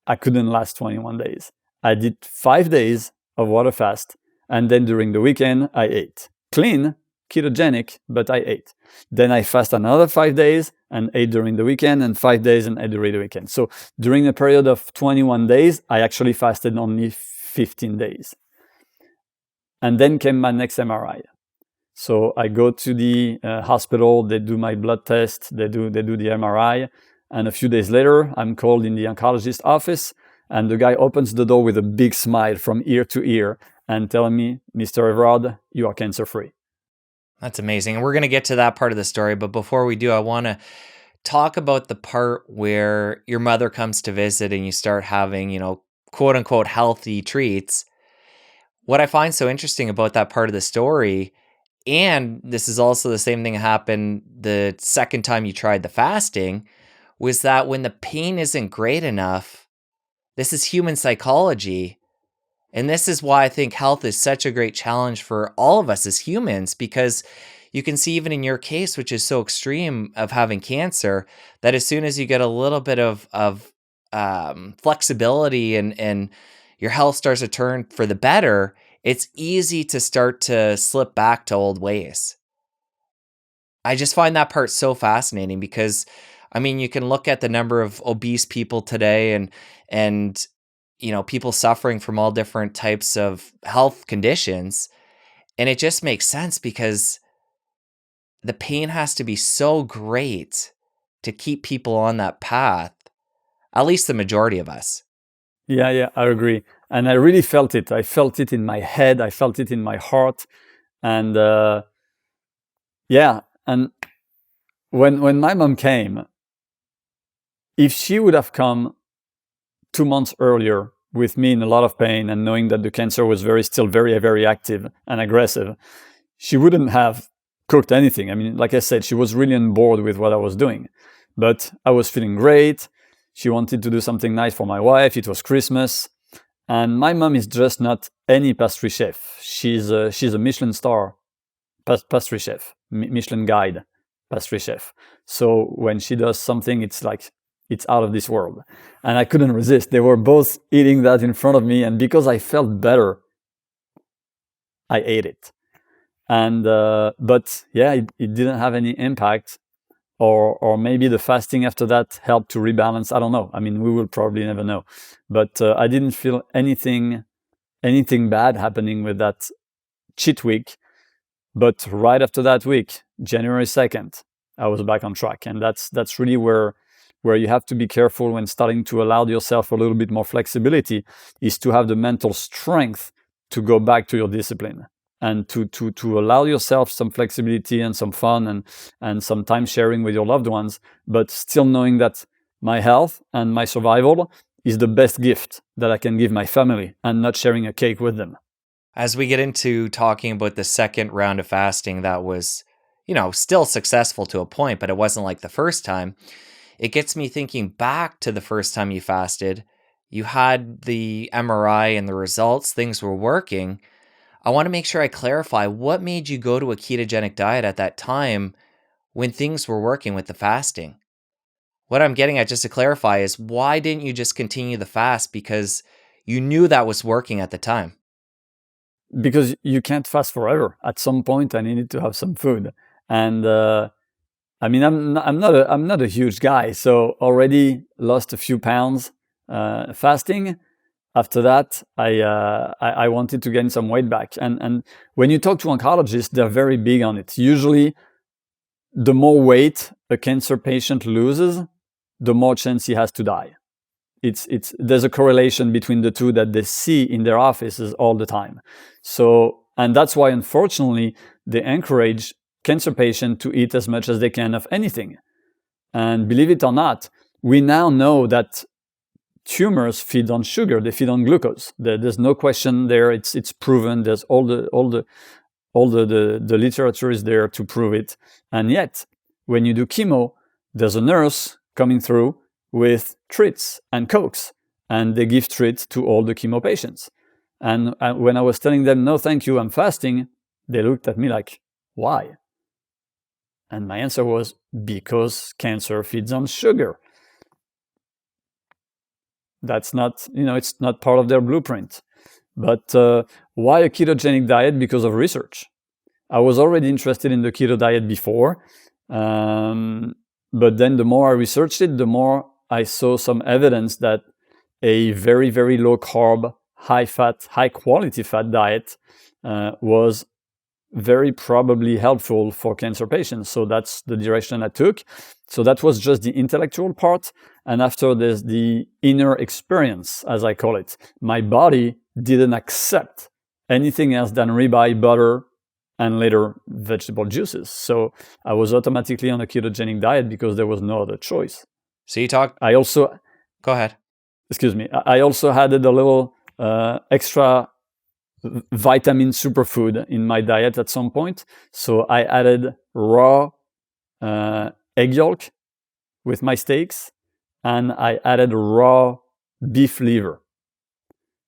I couldn't last 21 days. I did 5 days of water fast, and then during the weekend, I ate. Clean, ketogenic, but I ate. Then I fast another 5 days and ate during the weekend, and 5 days and ate during the weekend. So during a period of 21 days, I actually fasted only 15 days. And then came my next MRI. So I go to the hospital, they do my blood test, they do the MRI, And a few days later, I'm called in the oncologist office, and the guy opens the door with a big smile from ear to ear and telling me, Mr. Evrard, you are cancer-free. That's amazing. And we're going to get to that part of the story. But before we do, I want to talk about the part where your mother comes to visit and you start having, quote unquote, healthy treats. What I find so interesting about that part of the story, and this is also the same thing happened the second time you tried the fasting, was that when the pain isn't great enough, this is human psychology. And this is why I think health is such a great challenge for all of us as humans, because you can see even in your case, which is so extreme of having cancer, that as soon as you get a little bit of flexibility and your health starts to turn for the better, it's easy to start to slip back to old ways. I just find that part so fascinating because, I mean, you can look at the number of obese people today and people suffering from all different types of health conditions, and it just makes sense because the pain has to be so great to keep people on that path, at least the majority of us. Yeah, I agree. And I really felt it. I felt it in my head. I felt it in my heart. And and when my mom came, if she would have come 2 months earlier with me in a lot of pain and knowing that the cancer was still very, very active and aggressive, she wouldn't have cooked anything. I mean, like I said, she was really on board with what I was doing. But I was feeling great. She wanted to do something nice for my wife. It was Christmas. And my mom is just not any pastry chef. She's a Michelin star pastry chef, Michelin guide pastry chef. So when she does something, it's like, it's out of this world. And I couldn't resist. They were both eating that in front of me. And because I felt better, I ate it. And but yeah, it didn't have any impact, or maybe the fasting after that helped to rebalance. I don't know. I mean, we will probably never know. But I didn't feel anything bad happening with that cheat week. But right after that week, January 2nd, I was back on track, and that's really where you have to be careful when starting to allow yourself a little bit more flexibility, is to have the mental strength to go back to your discipline and to allow yourself some flexibility and some fun and some time sharing with your loved ones, but still knowing that my health and my survival is the best gift that I can give my family, and not sharing a cake with them. As we get into talking about the second round of fasting that was, still successful to a point, but it wasn't like the first time, it gets me thinking back to the first time you fasted. You had the MRI and the results, things were working. I want to make sure I clarify what made you go to a ketogenic diet at that time when things were working with the fasting. What I'm getting at, just to clarify, is why didn't you just continue the fast because you knew that was working at the time? Because you can't fast forever. At some point, I needed to have some food, and I mean, I'm not a huge guy, so already lost a few pounds fasting. After that, I wanted to gain some weight back, and when you talk to oncologists, they're very big on it. Usually, the more weight a cancer patient loses, the more chance he has to die. There's a correlation between the two that they see in their offices all the time. So, and that's why, unfortunately, they encourage cancer patients to eat as much as they can of anything. And believe it or not, we now know that tumors feed on sugar, they feed on glucose. There's no question there. It's proven. There's all the literature is there to prove it. And yet, when you do chemo, there's a nurse coming through with treats and cokes, and they give treats to all the chemo patients. And when I was telling them, no, thank you, I'm fasting, they looked at me like, why? And my answer was, because cancer feeds on sugar. That's not, it's not part of their blueprint. But why a ketogenic diet? Because of research. I was already interested in the keto diet before, but then the more I researched it, the more I saw some evidence that a very, very low carb, high fat, high quality fat diet was very probably helpful for cancer patients. So that's the direction I took. So that was just the intellectual part. And after there's the inner experience, as I call it. My body didn't accept anything else than ribeye, butter, and later vegetable juices. So I was automatically on a ketogenic diet because there was no other choice. So you talk. I also, Go ahead. excuse me, I also added a little extra vitamin superfood in my diet at some point. So I added raw egg yolk with my steaks, and I added raw beef liver.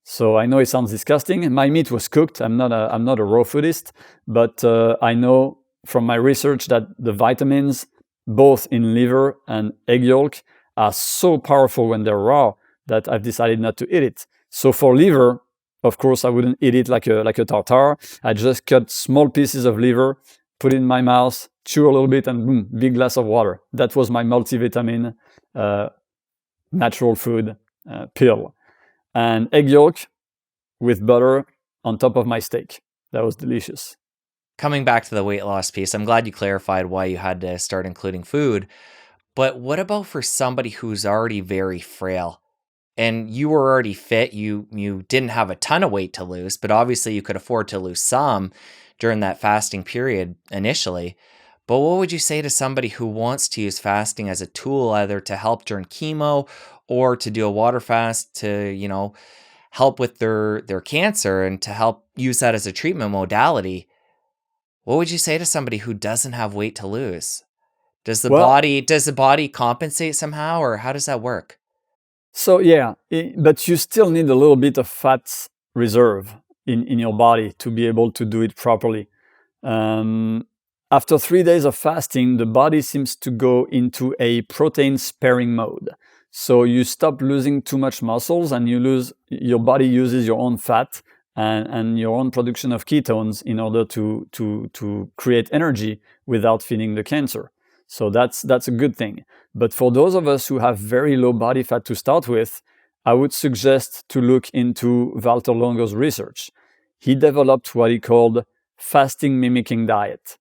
So I know it sounds disgusting. My meat was cooked. I'm not a raw foodist, but I know from my research that the vitamins, both in liver and egg yolk, are so powerful when they're raw that I've decided not to eat it. So for liver, of course, I wouldn't eat it like a tartare. I just cut small pieces of liver, put it in my mouth, chew a little bit, and boom, big glass of water. That was my multivitamin natural food pill. And egg yolk with butter on top of my steak. That was delicious. Coming back to the weight loss piece, I'm glad you clarified why you had to start including food. But what about for somebody who's already very frail? And you were already fit, you didn't have a ton of weight to lose, but obviously you could afford to lose some during that fasting period initially. But what would you say to somebody who wants to use fasting as a tool either to help during chemo or to do a water fast to, help with their cancer and to help use that as a treatment modality? What would you say to somebody who doesn't have weight to lose? Does the body compensate somehow, or how does that work? So yeah, but you still need a little bit of fat reserve in your body to be able to do it properly. After 3 days of fasting, the body seems to go into a protein sparing mode. So you stop losing too much muscles, and your body uses your own fat and your own production of ketones in order to create energy without feeding the cancer. So that's a good thing. But for those of us who have very low body fat to start with, I would suggest to look into Walter Longo's research. He developed what he called fasting-mimicking diet,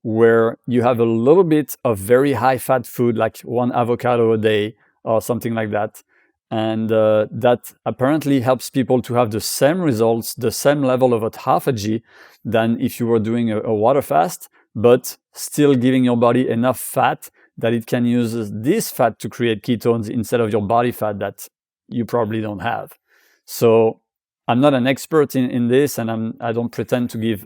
where you have a little bit of very high fat food, like 1 avocado a day or something like that. And that apparently helps people to have the same results, the same level of autophagy than if you were doing a water fast, but still giving your body enough fat that it can use this fat to create ketones instead of your body fat that you probably don't have. So I'm not an expert in this, and I don't pretend to give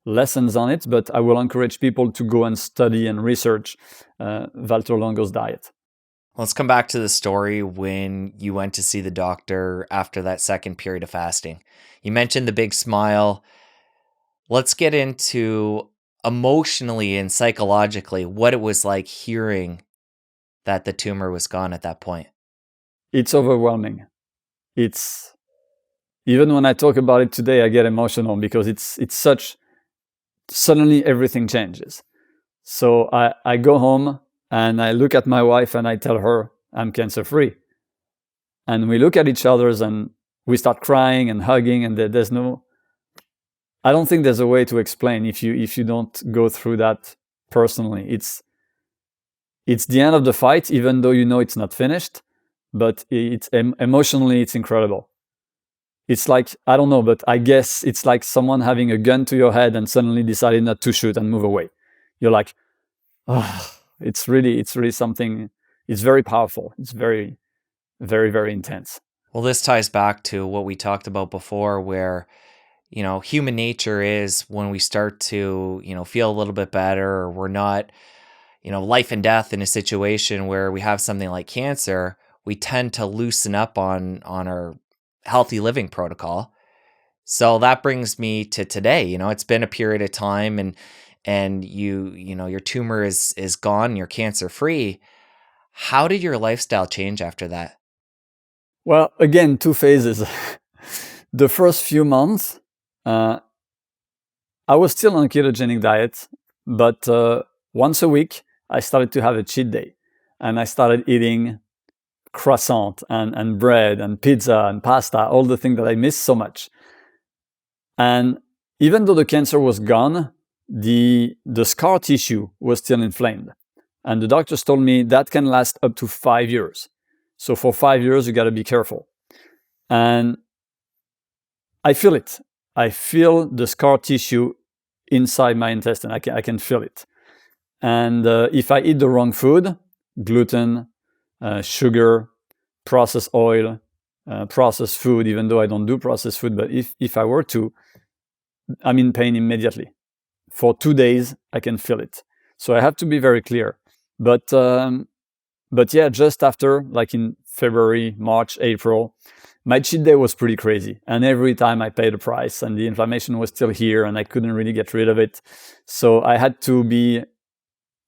lessons on it, but I will encourage people to go and study and research Walter Longo's diet. Let's come back to the story when you went to see the doctor after that second period of fasting. You mentioned the big smile. Let's get into emotionally and psychologically what it was like hearing that the tumor was gone at that point. It's overwhelming. It's even when I talk about it today, I get emotional because it's such, suddenly everything changes. So I go home and I look at my wife and I tell her I'm cancer free. And we look at each other and we start crying and hugging, and I don't think there's a way to explain if you don't go through that personally. It's the end of the fight, even though you know it's not finished, but emotionally it's incredible. It's like, I don't know, but I guess it's like someone having a gun to your head and suddenly deciding not to shoot and move away. You're like, oh, it's really something. It's very powerful. It's very, very, very intense. Well, this ties back to what we talked about before, where, human nature is when we start to, feel a little bit better, or we're not, life and death in a situation where we have something like cancer, we tend to loosen up on our healthy living protocol. So that brings me to today. It's been a period of time, and your tumor is gone, you're cancer free. How did your lifestyle change after that? Well, again, 2 phases. The first few months, I was still on a ketogenic diet, but once a week, I started to have a cheat day. And I started eating croissant and bread and pizza and pasta, all the things that I miss so much. And even though the cancer was gone, the scar tissue was still inflamed. And the doctors told me that can last up to 5 years. So for 5 years, you got to be careful. And I feel it. I feel the scar tissue inside my intestine. I can feel it. And if I eat the wrong food, gluten, sugar, processed oil, processed food, even though I don't do processed food, but if I were to, I'm in pain immediately. For 2 days, I can feel it. So I have to be very clear. But yeah, just after, like in February, March, April, my cheat day was pretty crazy. And every time I paid a price, and the inflammation was still here, and I couldn't really get rid of it. So I had to be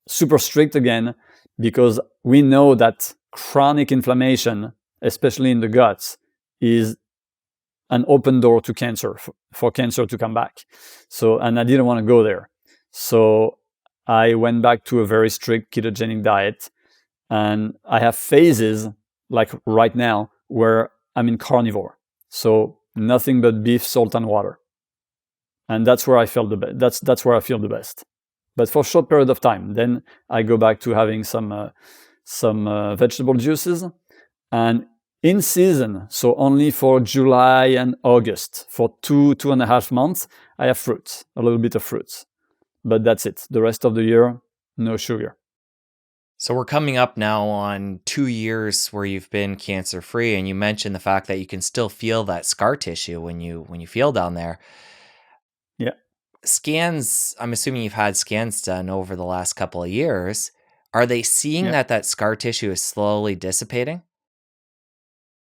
super strict again, because we know that chronic inflammation, especially in the guts, is an open door to cancer, for cancer to come back. So, and I didn't want to go there. So I went back to a very strict ketogenic diet. And I have phases, like right now, where I'm in carnivore. So nothing but beef, salt, and water. And that's where I feel the best. That's where I feel the best. But for a short period of time, then I go back to having some vegetable juices. And in season, so only for July and August, for 2.5 months, I have fruits, a little bit of fruits. But that's it. The rest of the year, no sugar. So we're coming up now on 2 years where you've been cancer-free, and you mentioned the fact that you can still feel that scar tissue when you feel down there. Yeah. Scans, I'm assuming you've had scans done over the last couple of years. Are they seeing Yeah. that scar tissue is slowly dissipating?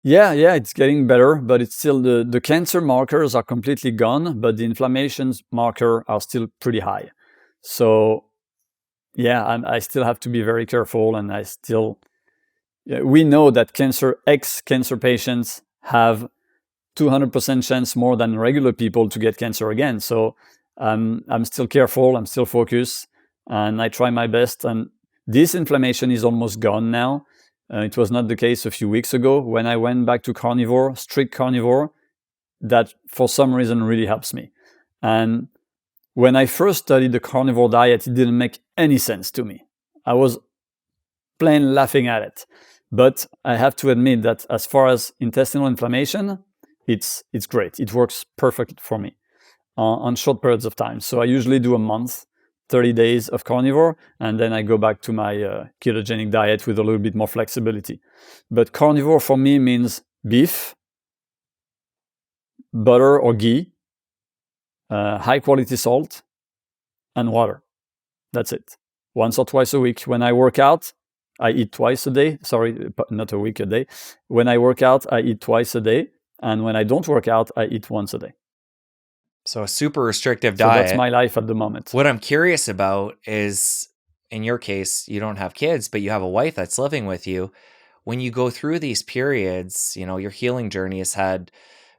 Yeah, it's getting better, but it's still the cancer markers are completely gone, but the inflammation marker are still pretty high. So yeah, I still have to be very careful, and we know that ex-cancer patients have 200% chance more than regular people to get cancer again. So I'm still careful, I'm still focused, and I try my best. And this inflammation is almost gone now. It was not the case a few weeks ago. When I went back to carnivore, strict carnivore, that for some reason really helps me. And when I first studied the carnivore diet, it didn't make any sense to me. I was plain laughing at it. But I have to admit that as far as intestinal inflammation, it's great. It works perfect for me on short periods of time. So I usually do a month, 30 days of carnivore, and then I go back to my ketogenic diet with a little bit more flexibility. But carnivore for me means beef, butter or ghee, high quality salt, and water. That's it. Once or twice a week. When I work out, I eat twice a day. Sorry, not a week, a day. When I work out, I eat twice a day. And when I don't work out, I eat once a day. So a super restrictive So diet. that's my life at the moment. What I'm curious about is, in your case, you don't have kids, but you have a wife that's living with you. When you go through these periods, your healing journey has had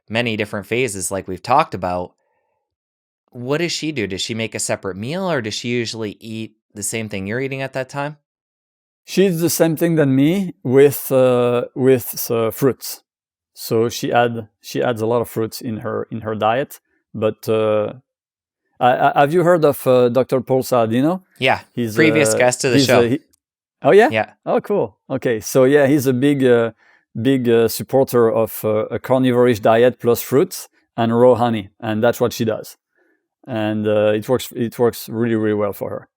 many different phases like we've talked about. What does she do? Does she make a separate meal, or does she usually eat the same thing you're eating at that time? She eats the same thing than me with fruits. So she adds a lot of fruits in her diet. But have you heard of Dr. Paul Saladino? Yeah, He's previous guest of the show. Oh yeah? Yeah. Oh cool. Okay, so yeah, he's a big supporter of a carnivore-ish diet plus fruits and raw honey, and that's what she does. And it works really, really well for her.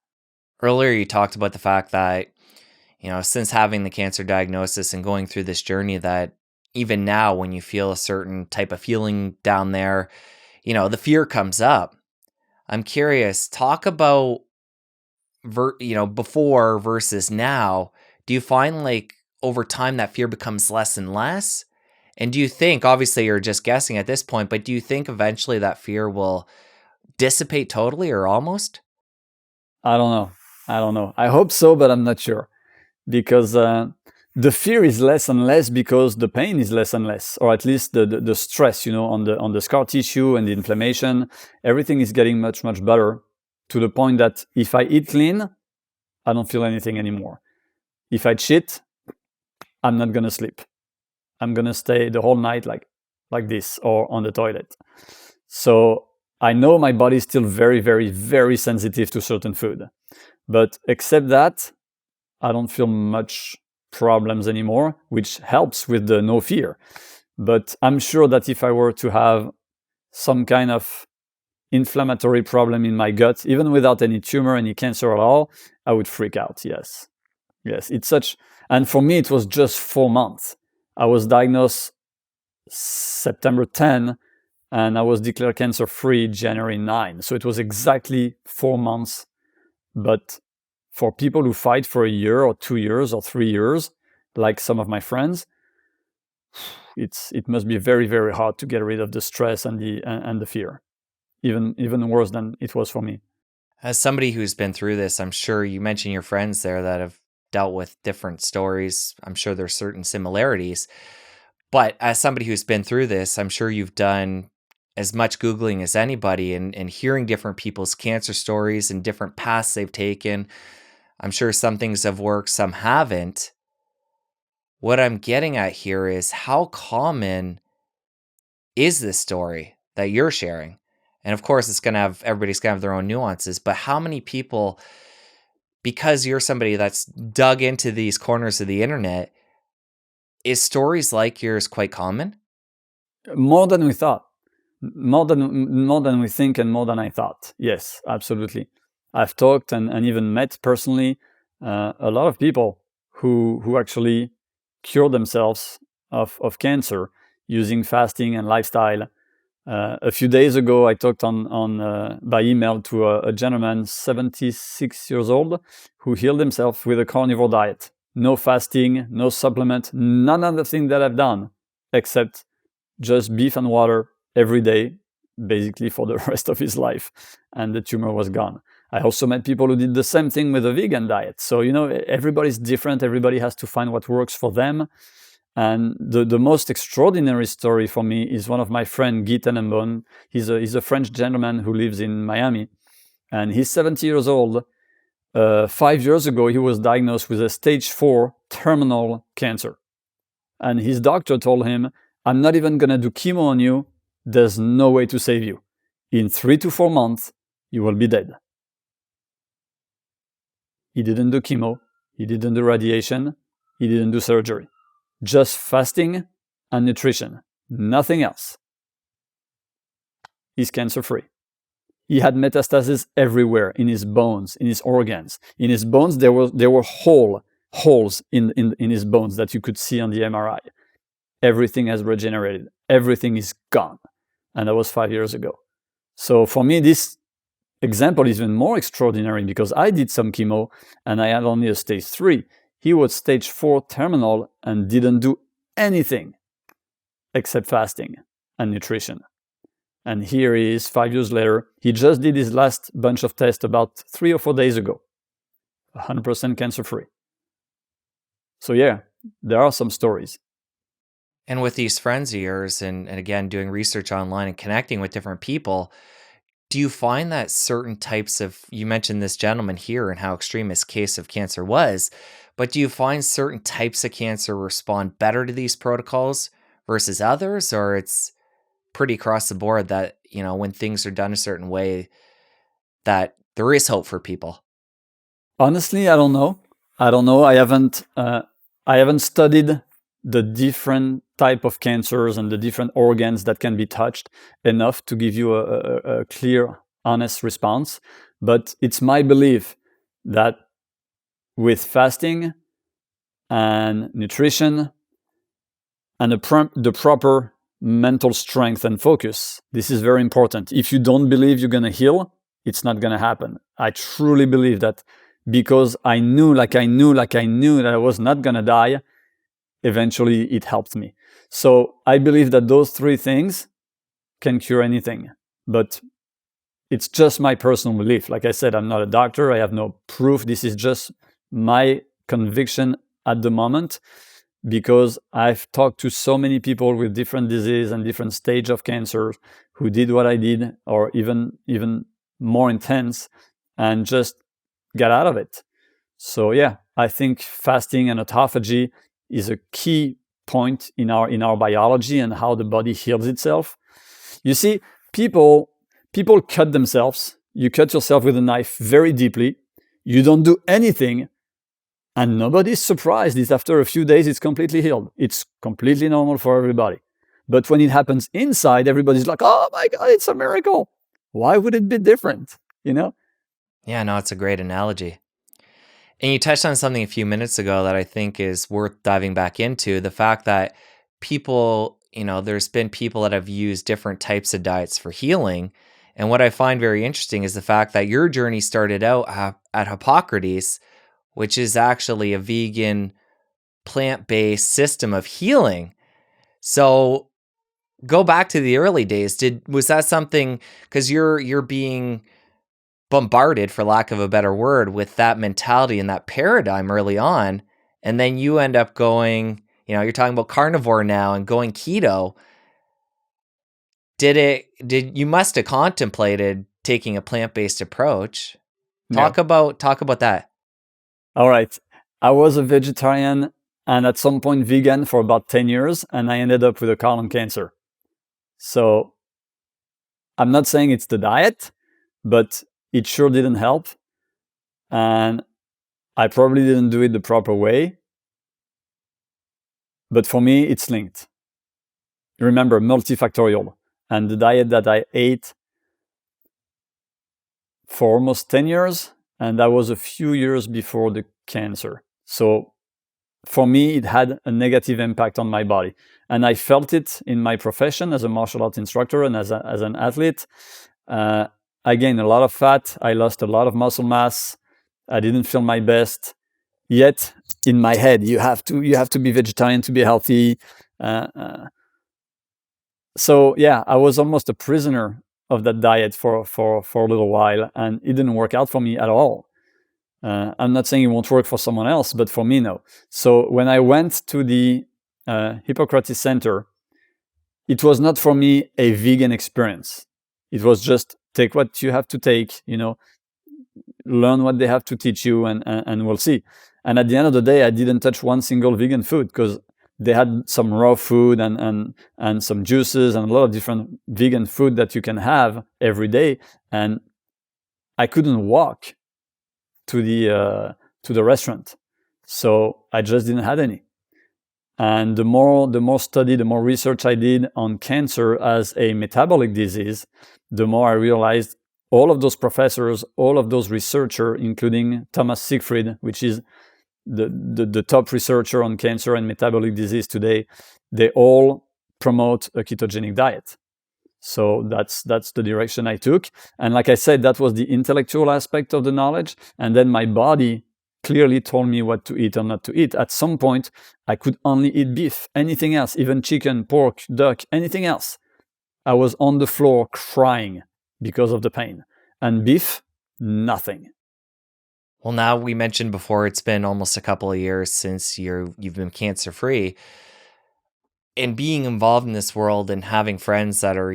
Earlier, you talked about the fact that, since having the cancer diagnosis and going through this journey, that even now, when you feel a certain type of feeling down there, the fear comes up. I'm curious, talk about, before versus now. Do you find like over time that fear becomes less and less? And do you think, obviously you're just guessing at this point, but do you think eventually that fear will dissipate totally or almost? I don't know. I hope so, but I'm not sure, because the fear is less and less because the pain is less and less, or at least the stress, on the scar tissue and the inflammation. Everything is getting much, much better, to the point that if I eat clean, I don't feel anything anymore. If I cheat, I'm not gonna sleep. I'm gonna stay the whole night like this or on the toilet. So I know my body is still very, very, very sensitive to certain food. But except that, I don't feel much problems anymore, which helps with the no fear. But I'm sure that if I were to have some kind of inflammatory problem in my gut, even without any tumor, any cancer at all, I would freak out. Yes. Yes. It's such, and for me, it was just 4 months. I was diagnosed September 10, and I was declared cancer-free January 9. So it was exactly 4 months. But for people who fight for a year or 2 years or 3 years, like some of my friends, it must be very, very hard to get rid of the stress and the fear. Even worse than it was for me. As somebody who's been through this, I'm sure you mentioned your friends there that have dealt with different stories. I'm sure there's certain similarities. But as somebody who's been through this, I'm sure you've done as much Googling as anybody and hearing different people's cancer stories and different paths they've taken. I'm sure some things have worked, some haven't. What I'm getting at here is how common is this story that you're sharing? And of course, everybody's gonna have their own nuances, but how many people, because you're somebody that's dug into these corners of the internet, is stories like yours quite common? More than we thought. More than we think and more than I thought. Yes, absolutely. I've talked and even met personally a lot of people who actually cured themselves of cancer using fasting and lifestyle. A few days ago, I talked on by email to a gentleman, 76 years old, who healed himself with a carnivore diet. No fasting, no supplement, none of the things that I've done, except just beef and water every day, basically for the rest of his life. And the tumor was gone. I also met people who did the same thing with a vegan diet. So, everybody's different. Everybody has to find what works for them. And the most extraordinary story for me is one of my friend, Guy Tenenbaum. He's a French gentleman who lives in Miami. And he's 70 years old. 5 years ago, he was diagnosed with a stage 4 terminal cancer. And his doctor told him, I'm not even going to do chemo on you. There's no way to save you. In 3 to 4 months, you will be dead. He didn't do chemo. He didn't do radiation. He didn't do surgery. Just fasting and nutrition. Nothing else. He's cancer-free. He had metastases everywhere, in his bones, in his organs. In his bones, there were holes in his bones that you could see on the MRI. Everything has regenerated. Everything is gone. And that was 5 years ago. So for me, this example is even more extraordinary because I did some chemo and I had only a stage 3. He was stage 4 terminal and didn't do anything except fasting and nutrition. And here he is 5 years later. He just did his last bunch of tests about 3 or 4 days ago. 100% cancer-free. So yeah, there are some stories. And with these friends of yours, and again, doing research online and connecting with different people, do you find that certain types of, you mentioned this gentleman here and how extreme his case of cancer was, but do you find certain types of cancer respond better to these protocols versus others, or it's pretty across the board that, when things are done a certain way, that there is hope for people? Honestly, I don't know. I haven't studied the different type of cancers and the different organs that can be touched enough to give you a clear, honest response. But it's my belief that with fasting and nutrition and the proper mental strength and focus, this is very important. If you don't believe you're going to heal, it's not going to happen. I truly believe that because I knew that I was not going to die, eventually it helped me. So I believe that those 3 things can cure anything. But it's just my personal belief. Like I said, I'm not a doctor. I have no proof. This is just my conviction at the moment because I've talked to so many people with different disease and different stage of cancer who did what I did or even more intense and just got out of it. So yeah, I think fasting and autophagy is a key point in our biology and how the body heals itself. You see, people people cut themselves. You cut yourself with a knife very deeply. You don't do anything, and nobody's surprised if after a few days it's completely healed. It's completely normal for everybody. But when it happens inside, everybody's like, oh my God, it's a miracle. Why would it be different? You know? Yeah, no, it's a great analogy. And you touched on something a few minutes ago that I think is worth diving back into, the fact that people, there's been people that have used different types of diets for healing. And what I find very interesting is the fact that your journey started out at Hippocrates, which is actually a vegan, plant-based system of healing. So go back to the early days. Was that something, because you're being bombarded, for lack of a better word, with that mentality and that paradigm early on, and then you end up going, you're talking about carnivore now and going keto. You must have contemplated taking a plant-based approach. Talk about that. All right. I was a vegetarian and at some point vegan for about 10 years, and I ended up with a colon cancer. So I'm not saying it's the diet, but it sure didn't help. And I probably didn't do it the proper way. But for me, it's linked. Remember, multifactorial. And the diet that I ate for almost 10 years, and that was a few years before the cancer. So for me, it had a negative impact on my body. And I felt it in my profession as a martial arts instructor and as an athlete. I gained a lot of fat. I lost a lot of muscle mass. I didn't feel my best. Yet, in my head, you have to be vegetarian to be healthy. So yeah, I was almost a prisoner of that diet for a little while, and it didn't work out for me at all. I'm not saying it won't work for someone else, but for me, no. So when I went to the Hippocrates Center, it was not for me a vegan experience. It was just take what you have to take, learn what they have to teach you, and we'll see. And at the end of the day, I didn't touch one single vegan food because they had some raw food and some juices and a lot of different vegan food that you can have every day. And I couldn't walk to the restaurant, so I just didn't have any. And the more study, the more research I did on cancer as a metabolic disease, the more I realized all of those professors, all of those researchers, including Thomas Siegfried, which is the top researcher on cancer and metabolic disease today, they all promote a ketogenic diet. So that's the direction I took. And like I said, that was the intellectual aspect of the knowledge. And then my body clearly told me what to eat or not to eat. At some point, I could only eat beef, anything else, even chicken, pork, duck, anything else. I was on the floor crying because of the pain. And beef, nothing. Well, now we mentioned before, it's been almost a couple of years since you've been cancer-free. And being involved in this world and having friends that are,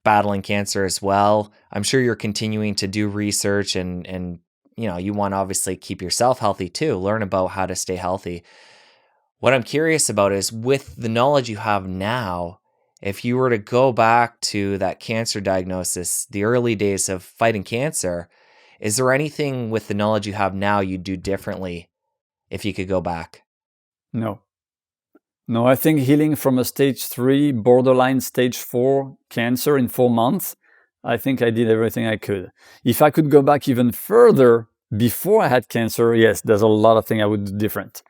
battling cancer as well, I'm sure you're continuing to do research and you want to obviously keep yourself healthy too, learn about how to stay healthy. What I'm curious about is, with the knowledge you have now, if you were to go back to that cancer diagnosis, the early days of fighting cancer, is there anything with the knowledge you have now you'd do differently if you could go back? No, I think healing from a stage 3, borderline stage 4 cancer in 4 months, I think I did everything I could. If I could go back even further before I had cancer, yes, there's a lot of things I would do different.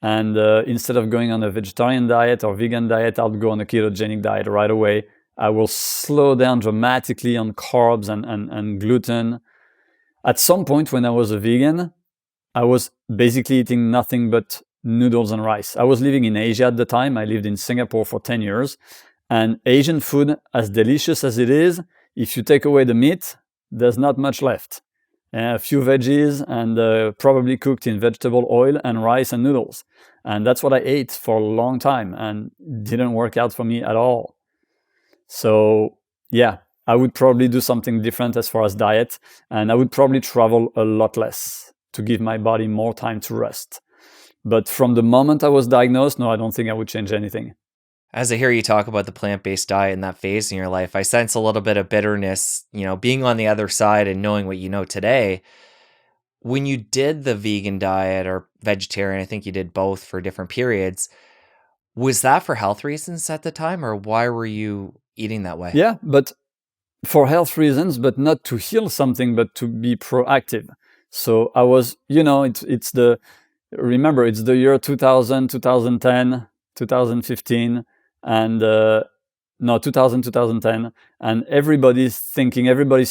And instead of going on a vegetarian diet or vegan diet, I'll go on a ketogenic diet right away. I will slow down dramatically on carbs and gluten. At some point when I was a vegan, I was basically eating nothing but noodles and rice. I was living in Asia at the time. I lived in Singapore for 10 years. And Asian food, as delicious as it is, if you take away the meat, there's not much left. A few veggies and probably cooked in vegetable oil and rice and noodles. And that's what I ate for a long time and didn't work out for me at all. So yeah, I would probably do something different as far as diet, and I would probably travel a lot less to give my body more time to rest. But from the moment I was diagnosed, no, I don't think I would change anything. As I hear you talk about the plant-based diet and that phase in your life, I sense a little bit of bitterness, being on the other side and knowing what you know today. When you did the vegan diet or vegetarian, I think you did both for different periods. Was that for health reasons at the time, or why were you eating that way? Yeah, but for health reasons, but not to heal something, but to be proactive. So I was, remember, it's the year 2000, 2010, 2015, and no, 2000, 2010, and everybody's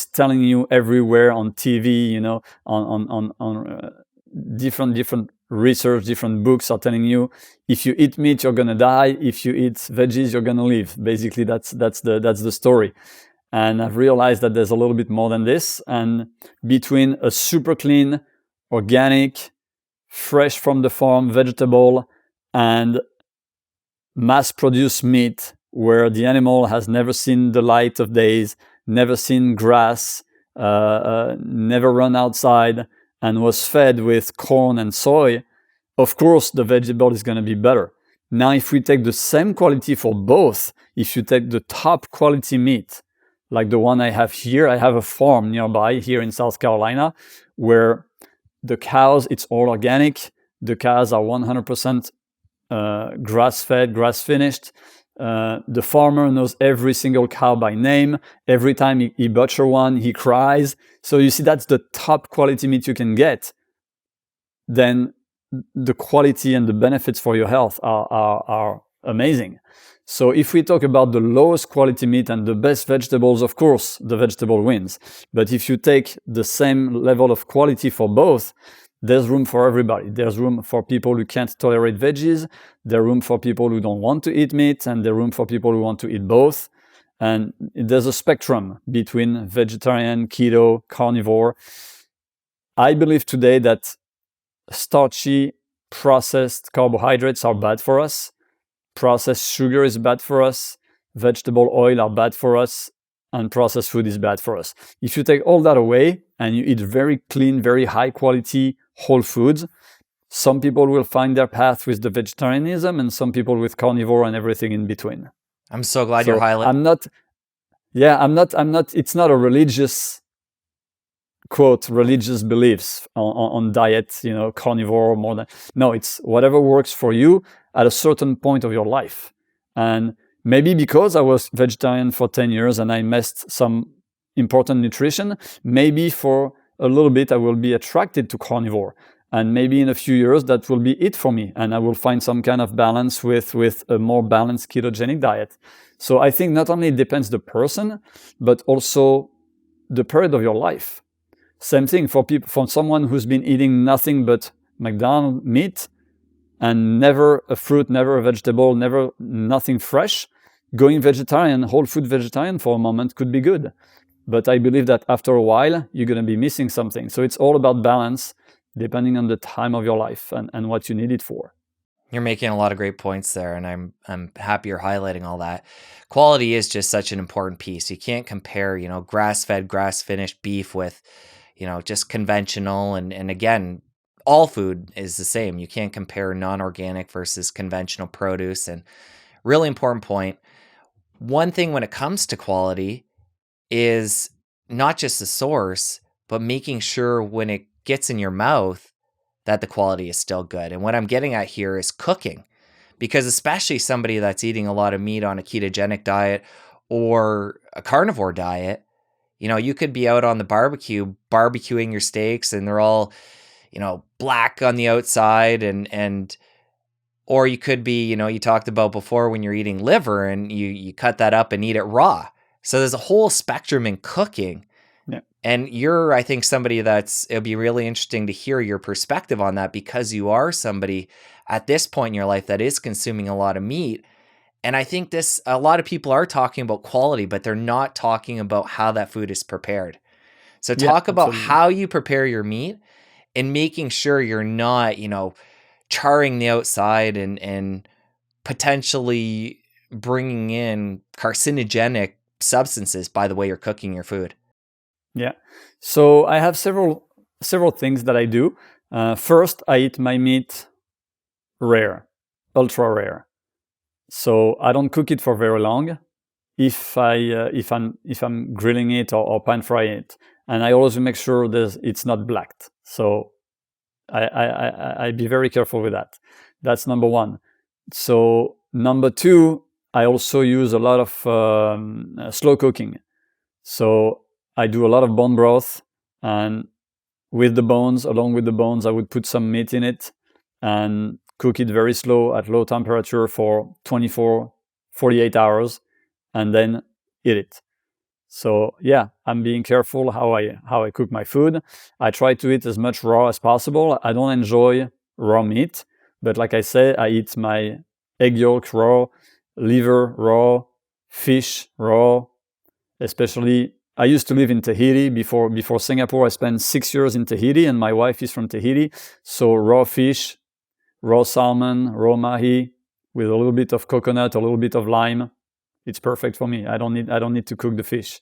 telling you everywhere on TV, on different research, different books are telling you, if you eat meat, you're gonna die. If you eat veggies, you're gonna live. Basically, that's the story. And I've realized that there's a little bit more than this. And between a super clean, organic, fresh from the farm vegetable and mass-produced meat, where the animal has never seen the light of days, never seen grass, never run outside, and was fed with corn and soy, of course the vegetable is going to be better. Now, if we take the same quality for both, if you take the top quality meat, like the one I have here, I have a farm nearby here in South Carolina where the cows, it's all organic. The cows are 100% grass-fed, grass-finished. The farmer knows every single cow by name. Every time he butcher one, he cries. So you see, that's the top quality meat you can get. Then the quality and the benefits for your health are amazing. So if we talk about the lowest quality meat and the best vegetables, of course, the vegetable wins. But if you take the same level of quality for both, there's room for everybody. There's room for people who can't tolerate veggies. There's room for people who don't want to eat meat, and there's room for people who want to eat both. And there's a spectrum between vegetarian, keto, carnivore. I believe today that starchy, processed carbohydrates are bad for us. Processed sugar is bad for us. Vegetable oil are bad for us. And processed food is bad for us. If you take all that away and you eat very clean, very high quality whole foods, some people will find their path with the vegetarianism and some people with carnivore and everything in between. I'm so glad you're So highlighting. I'm not, it's not a religious quote, religious beliefs on diet, carnivore more than, no, it's whatever works for you at a certain point of your life. And maybe because I was vegetarian for 10 years and I missed some important nutrition, maybe for a little bit I will be attracted to carnivore. And maybe in a few years that will be it for me. And I will find some kind of balance with a more balanced ketogenic diet. So I think not only it depends the person, but also the period of your life. Same thing for people, for someone who's been eating nothing but McDonald's meat and never a fruit, never a vegetable, never nothing fresh. Going vegetarian, whole food vegetarian for a moment could be good. But I believe that after a while, you're going to be missing something. So it's all about balance, depending on the time of your life and what you need it for. You're making a lot of great points there, and I'm happy you're highlighting all that. Quality is just such an important piece. You can't compare, grass-fed, grass-finished beef with, just conventional. And again, all food is the same. You can't compare non-organic versus conventional produce. And really important point. One thing when it comes to quality is not just the source, but making sure when it gets in your mouth that the quality is still good. And what I'm getting at here is cooking, because especially somebody that's eating a lot of meat on a ketogenic diet or a carnivore diet, you could be out on the barbecue, barbecuing your steaks, and they're all, black on the outside, and or you could be, you talked about before when you're eating liver and you cut that up and eat it raw. So there's a whole spectrum in cooking. Yeah. And you're, I think, somebody it'll be really interesting to hear your perspective on that, because you are somebody at this point in your life that is consuming a lot of meat. And I think a lot of people are talking about quality, but they're not talking about how that food is prepared. So talk about absolutely. how you prepare your meat and making sure you're not, charring the outside and potentially bringing in carcinogenic substances by the way you're cooking your food. Yeah. So I have several things that I do. First, I eat my meat rare, ultra rare. So I don't cook it for very long if I'm grilling it or pan frying it, and I always make sure it's not blacked. So I be very careful with that. That's number one. So number two, I also use a lot of slow cooking. So I do a lot of bone broth, and along with the bones, I would put some meat in it and cook it very slow at low temperature for 24, 48 hours, and then eat it. So yeah, I'm being careful how I cook my food. I try to eat as much raw as possible. I don't enjoy raw meat, but like I say, I eat my egg yolk raw, liver raw, fish raw. Especially, I used to live in Tahiti before Singapore. I spent 6 years in Tahiti, and my wife is from Tahiti. So raw fish, raw salmon, raw mahi, with a little bit of coconut, a little bit of lime. It's perfect for me. I don't need to cook the fish.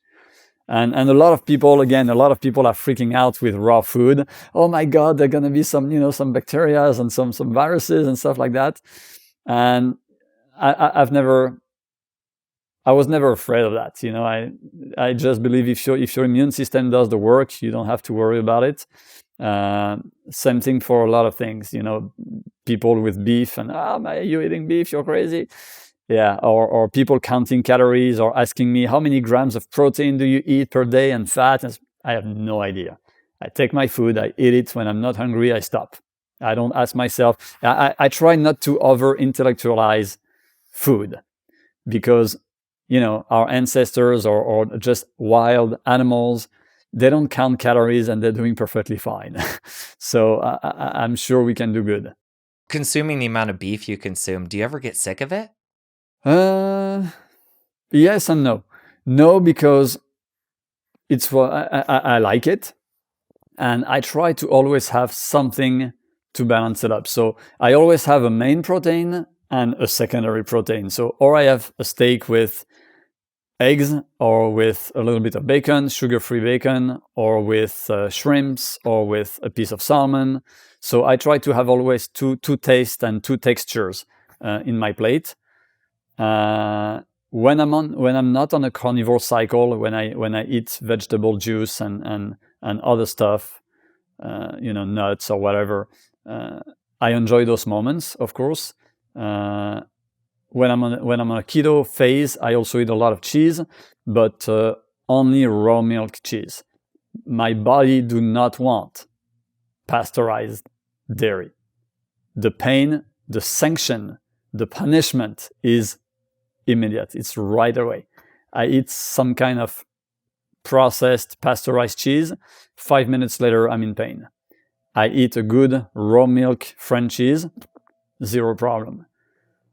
And a lot of people are freaking out with raw food. Oh my God, there are gonna be some bacteria and some viruses and stuff like that. And I was never afraid of that. I just believe if your immune system does the work, you don't have to worry about it. Same thing for a lot of things. People with beef and you eating beef? You're crazy. Yeah, or people counting calories or asking me how many grams of protein do you eat per day and fat. I have no idea. I take my food, I eat it. When I'm not hungry, I stop. I don't ask myself. I try not to over intellectualize food, because our ancestors or just wild animals, they don't count calories and they're doing perfectly fine. So I'm sure we can do good. Consuming the amount of beef you consume, do you ever get sick of it? Yes and no. No, because it's what I like it, and I try to always have something to balance it up. So I always have a main protein and a secondary protein. So or I have a steak with eggs, or with a little bit of bacon, sugar-free bacon, or with shrimps, or with a piece of salmon. So I try to have always two tastes and two textures in my plate. When I'm not on a carnivore cycle, when I eat vegetable juice and other stuff, nuts or whatever, I enjoy those moments, of course. When I'm on a keto phase, I also eat a lot of cheese, but only raw milk cheese. My body do not want pasteurized dairy. The pain, the sanction, the punishment is immediate. It's right away. I eat some kind of processed pasteurized cheese. 5 minutes later, I'm in pain. I eat a good raw milk French cheese, zero problem.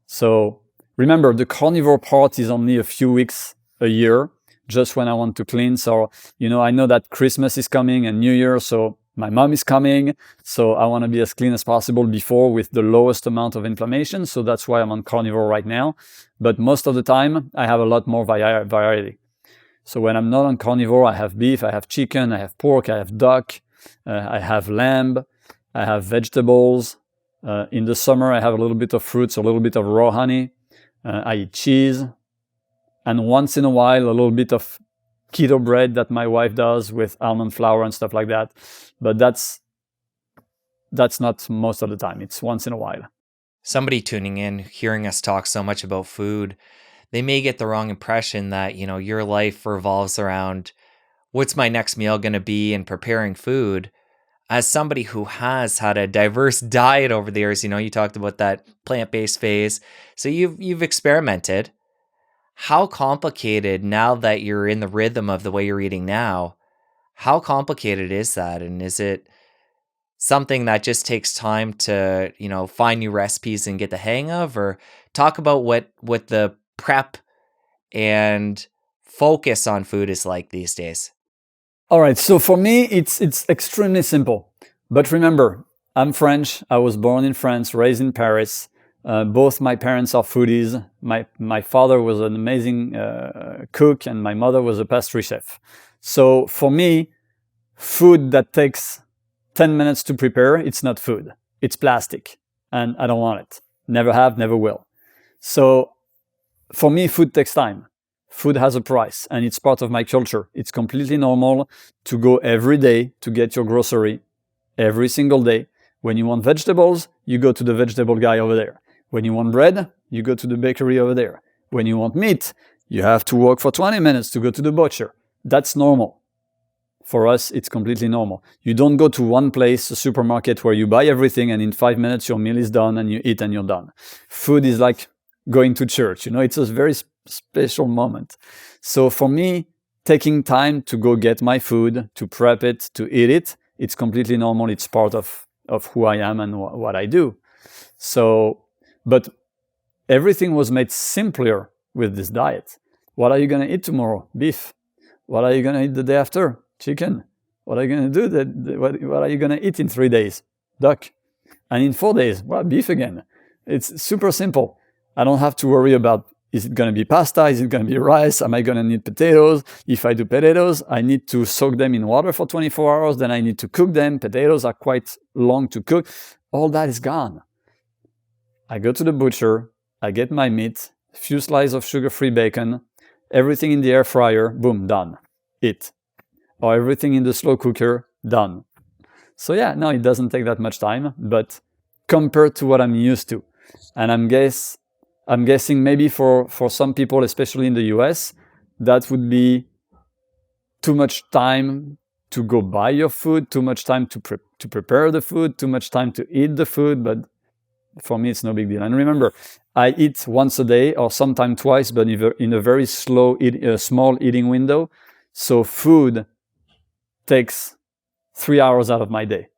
So remember, the carnivore part is only a few weeks a year, just when I want to cleanse. Or, I know that Christmas is coming and New Year, so my mom is coming. So I want to be as clean as possible before, with the lowest amount of inflammation. So that's why I'm on carnivore right now. But most of the time, I have a lot more variety. So when I'm not on carnivore, I have beef, I have chicken, I have pork, I have duck, I have lamb, I have vegetables. In the summer, I have a little bit of fruits, a little bit of raw honey. I eat cheese. And once in a while, a little bit of keto bread that my wife does with almond flour and stuff like that. But that's not most of the time. It's once in a while. Somebody tuning in, hearing us talk so much about food, they may get the wrong impression that, your life revolves around what's my next meal going to be and preparing food. As somebody who has had a diverse diet over the years, you talked about that plant-based phase. So you've experimented. How complicated, now that you're in the rhythm of the way you're eating now, how complicated is that? And is it something that just takes time to, find new recipes and get the hang of? Or talk about what the prep and focus on food is like these days. All right, so for me, it's extremely simple. But remember, I'm French. I was born in France, raised in Paris. Both my parents are foodies. My father was an amazing cook, and my mother was a pastry chef. So for me, food that takes 10 minutes to prepare, it's not food. It's plastic, and I don't want it. Never have, never will. So for me, food takes time. Food has a price, and it's part of my culture. It's completely normal to go every day to get your grocery every single day. When you want vegetables, you go to the vegetable guy over there. When you want bread, you go to the bakery over there. When you want meat, you have to walk for 20 minutes to go to the butcher. That's normal. For us, it's completely normal. You don't go to one place, a supermarket, where you buy everything and in 5 minutes your meal is done and you eat and you're done. Food is like going to church. It's a very special moment. So for me, taking time to go get my food, to prep it, to eat it, it's completely normal. It's part of who I am and what I do. So, but everything was made simpler with this diet. What are you going to eat tomorrow? Beef. What are you going to eat the day after? Chicken. What are you going to do? What are you going to eat in 3 days? Duck. And in 4 days, well, beef again. It's super simple. I don't have to worry about, is it going to be pasta? Is it going to be rice? Am I going to need potatoes? If I do potatoes, I need to soak them in water for 24 hours. Then I need to cook them. Potatoes are quite long to cook. All that is gone. I go to the butcher. I get my meat, a few slices of sugar-free bacon, everything in the air fryer, boom, done. Eat. Or everything in the slow cooker, done. So yeah, no, it doesn't take that much time, but compared to what I'm used to. And I'm guessing maybe for some people, especially in the US, that would be too much time to go buy your food, too much time to prepare the food, too much time to eat the food, but for me, it's no big deal. And remember, I eat once a day or sometimes twice, but in a very small eating window. So food takes 3 hours out of my day.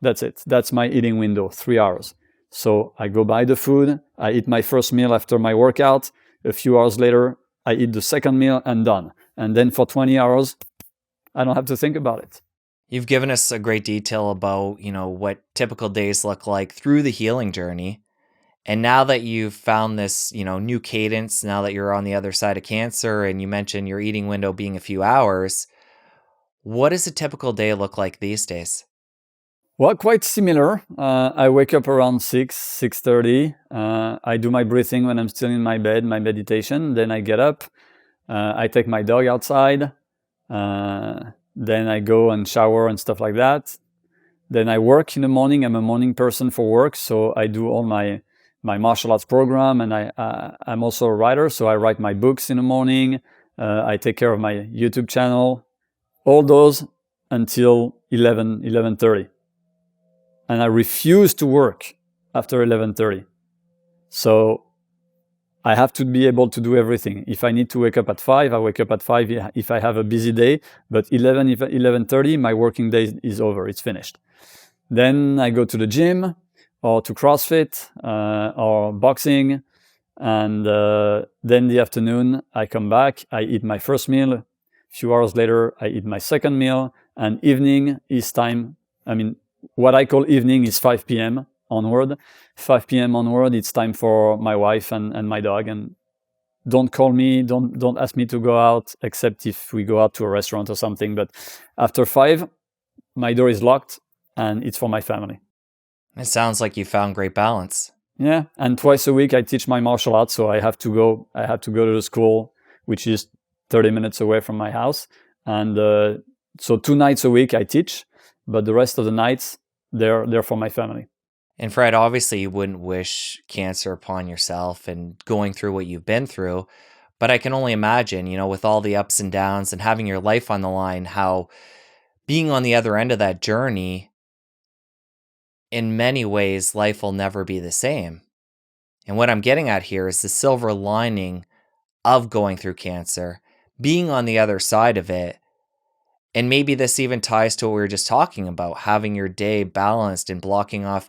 That's it. That's my eating window, 3 hours. So I go buy the food. I eat my first meal after my workout. A few hours later, I eat the second meal and done. And then for 20 hours, I don't have to think about it. You've given us a great detail about, what typical days look like through the healing journey. And now that you've found this, new cadence, now that you're on the other side of cancer and you mentioned your eating window being a few hours, what does a typical day look like these days? Well, quite similar. I wake up around 6:30. I do my breathing when I'm still in my bed, my meditation. Then I get up. I take my dog outside. Then I go and shower and stuff like that. Then I work in the morning. I'm a morning person for work, so I do all my martial arts program, and I'm also a writer, so I write my books in the morning. I take care of my YouTube channel. All those until 11:30. And I refuse to work after 11:30. So I have to be able to do everything. If I need to wake up at 5, I wake up at 5 if I have a busy day. But 11:30, my working day is over. It's finished. Then I go to the gym or to CrossFit or boxing. And then the afternoon, I come back. I eat my first meal. A few hours later, I eat my second meal. And evening is time. What I call evening is 5 p.m. onward. 5 p.m. onward, it's time for my wife and my dog. And don't call me, don't ask me to go out, except if we go out to a restaurant or something. But after 5, my door is locked and it's for my family. It sounds like you found great balance. Yeah, and twice a week I teach my martial arts, so I have to go to the school, which is 30 minutes away from my house. And so 2 nights a week I teach. But the rest of the nights, they're for my family. And Fred, obviously you wouldn't wish cancer upon yourself and going through what you've been through. But I can only imagine, with all the ups and downs and having your life on the line, how being on the other end of that journey, in many ways, life will never be the same. And what I'm getting at here is the silver lining of going through cancer, being on the other side of it. And maybe this even ties to what we were just talking about, having your day balanced and blocking off,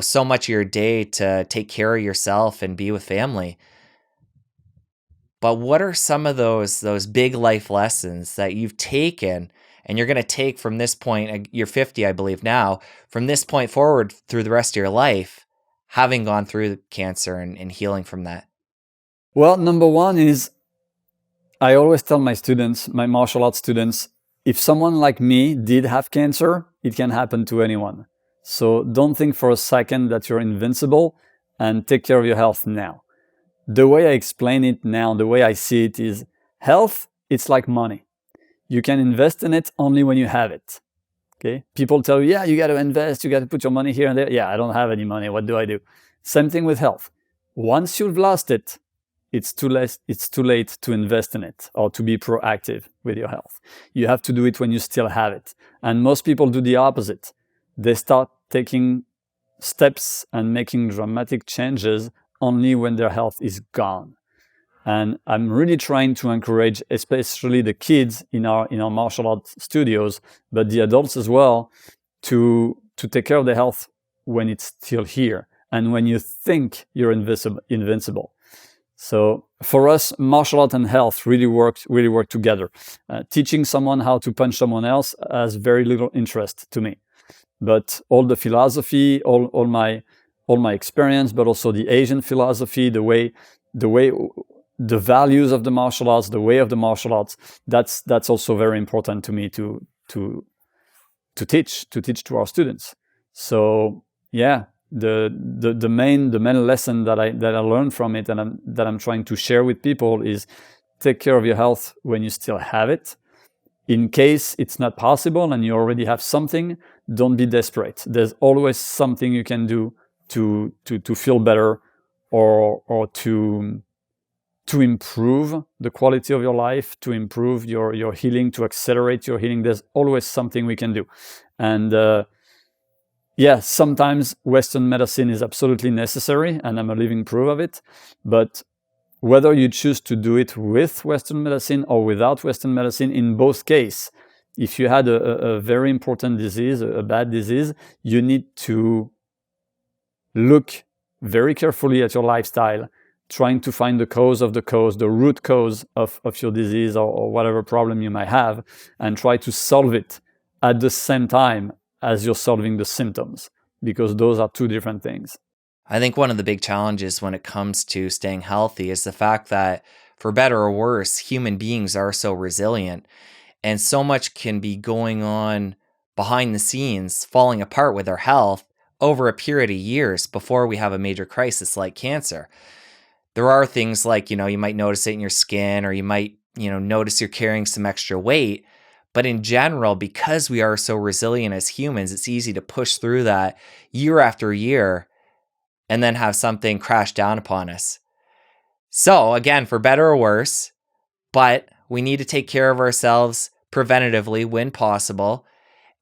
so much of your day to take care of yourself and be with family. But what are some of those big life lessons that you've taken and you're going to take from this point? You're 50, I believe now, from this point forward through the rest of your life, having gone through cancer and healing from that? Well, number one is, I always tell my students, my martial arts students, if someone like me did have cancer, it can happen to anyone. So don't think for a second that you're invincible, and take care of your health now. the way I explain it now, the way I see it is health, it's like money. You can invest in it only when you have it. Okay? People tell you, yeah, you got to invest, you got to put your money here and there. Yeah, I don't have any money. What do I do? Same thing with health. Once you've lost it, it's too late to invest in it or to be proactive with your health. You have to do it when you still have it. And most people do the opposite. They start taking steps and making dramatic changes only when their health is gone. And I'm really trying to encourage, especially the kids in our martial arts studios, but the adults as well, to take care of their health when it's still here and when you think you're invincible. So for us, martial art and health really work together. Teaching someone how to punch someone else has very little interest to me. But all the philosophy, all my experience, but also the Asian philosophy, the way the values of the martial arts, the way of the martial arts, that's also very important to me to teach to our students. So yeah, the main lesson that I learned from it and that I'm trying to share with people is take care of your health when you still have it. In case it's not possible and you already have something, don't be desperate. There's always something you can do to feel better or to improve the quality of your life, to improve your healing, to accelerate your healing. There's always something we can do. And yeah, sometimes Western medicine is absolutely necessary, and I'm a living proof of it. But whether you choose to do it with Western medicine or without Western medicine, in both cases, if you had a very important disease, a bad disease, you need to look very carefully at your lifestyle, trying to find the cause of the cause, the root cause of your disease or whatever problem you might have, and try to solve it at the same time as you're solving the symptoms, because those are two different things. I think one of the big challenges when it comes to staying healthy is the fact that, for better or worse, human beings are so resilient, and so much can be going on behind the scenes, falling apart with our health over a period of years before we have a major crisis like cancer. There are things like, you might notice it in your skin, or you might, notice you're carrying some extra weight. But in general, because we are so resilient as humans, it's easy to push through that year after year and then have something crash down upon us. So again, for better or worse, but we need to take care of ourselves preventatively when possible.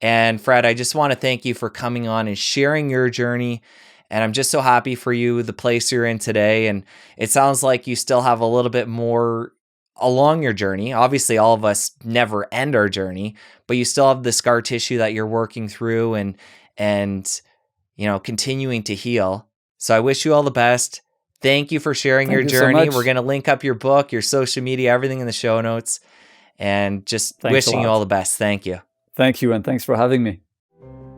And Fred, I just want to thank you for coming on and sharing your journey. And I'm just so happy for you, the place you're in today. And it sounds like you still have a little bit more along your journey. Obviously, all of us never end our journey, but you still have the scar tissue that you're working through and continuing to heal. So I wish you all the best. Thank you for sharing your journey. We're going to link up your book, your social media, everything in the show notes. And just wishing you all the best. Thank you. Thank you, and thanks for having me.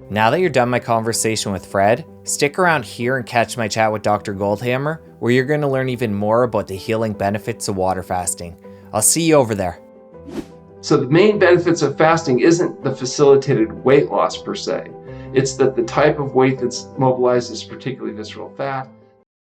Now that you're done my conversation with Fred, stick around here and catch my chat with Dr. Goldhammer, where you're going to learn even more about the healing benefits of water fasting. I'll see you over there. So the main benefits of fasting isn't the facilitated weight loss per se. It's that the type of weight that's mobilized is particularly visceral fat.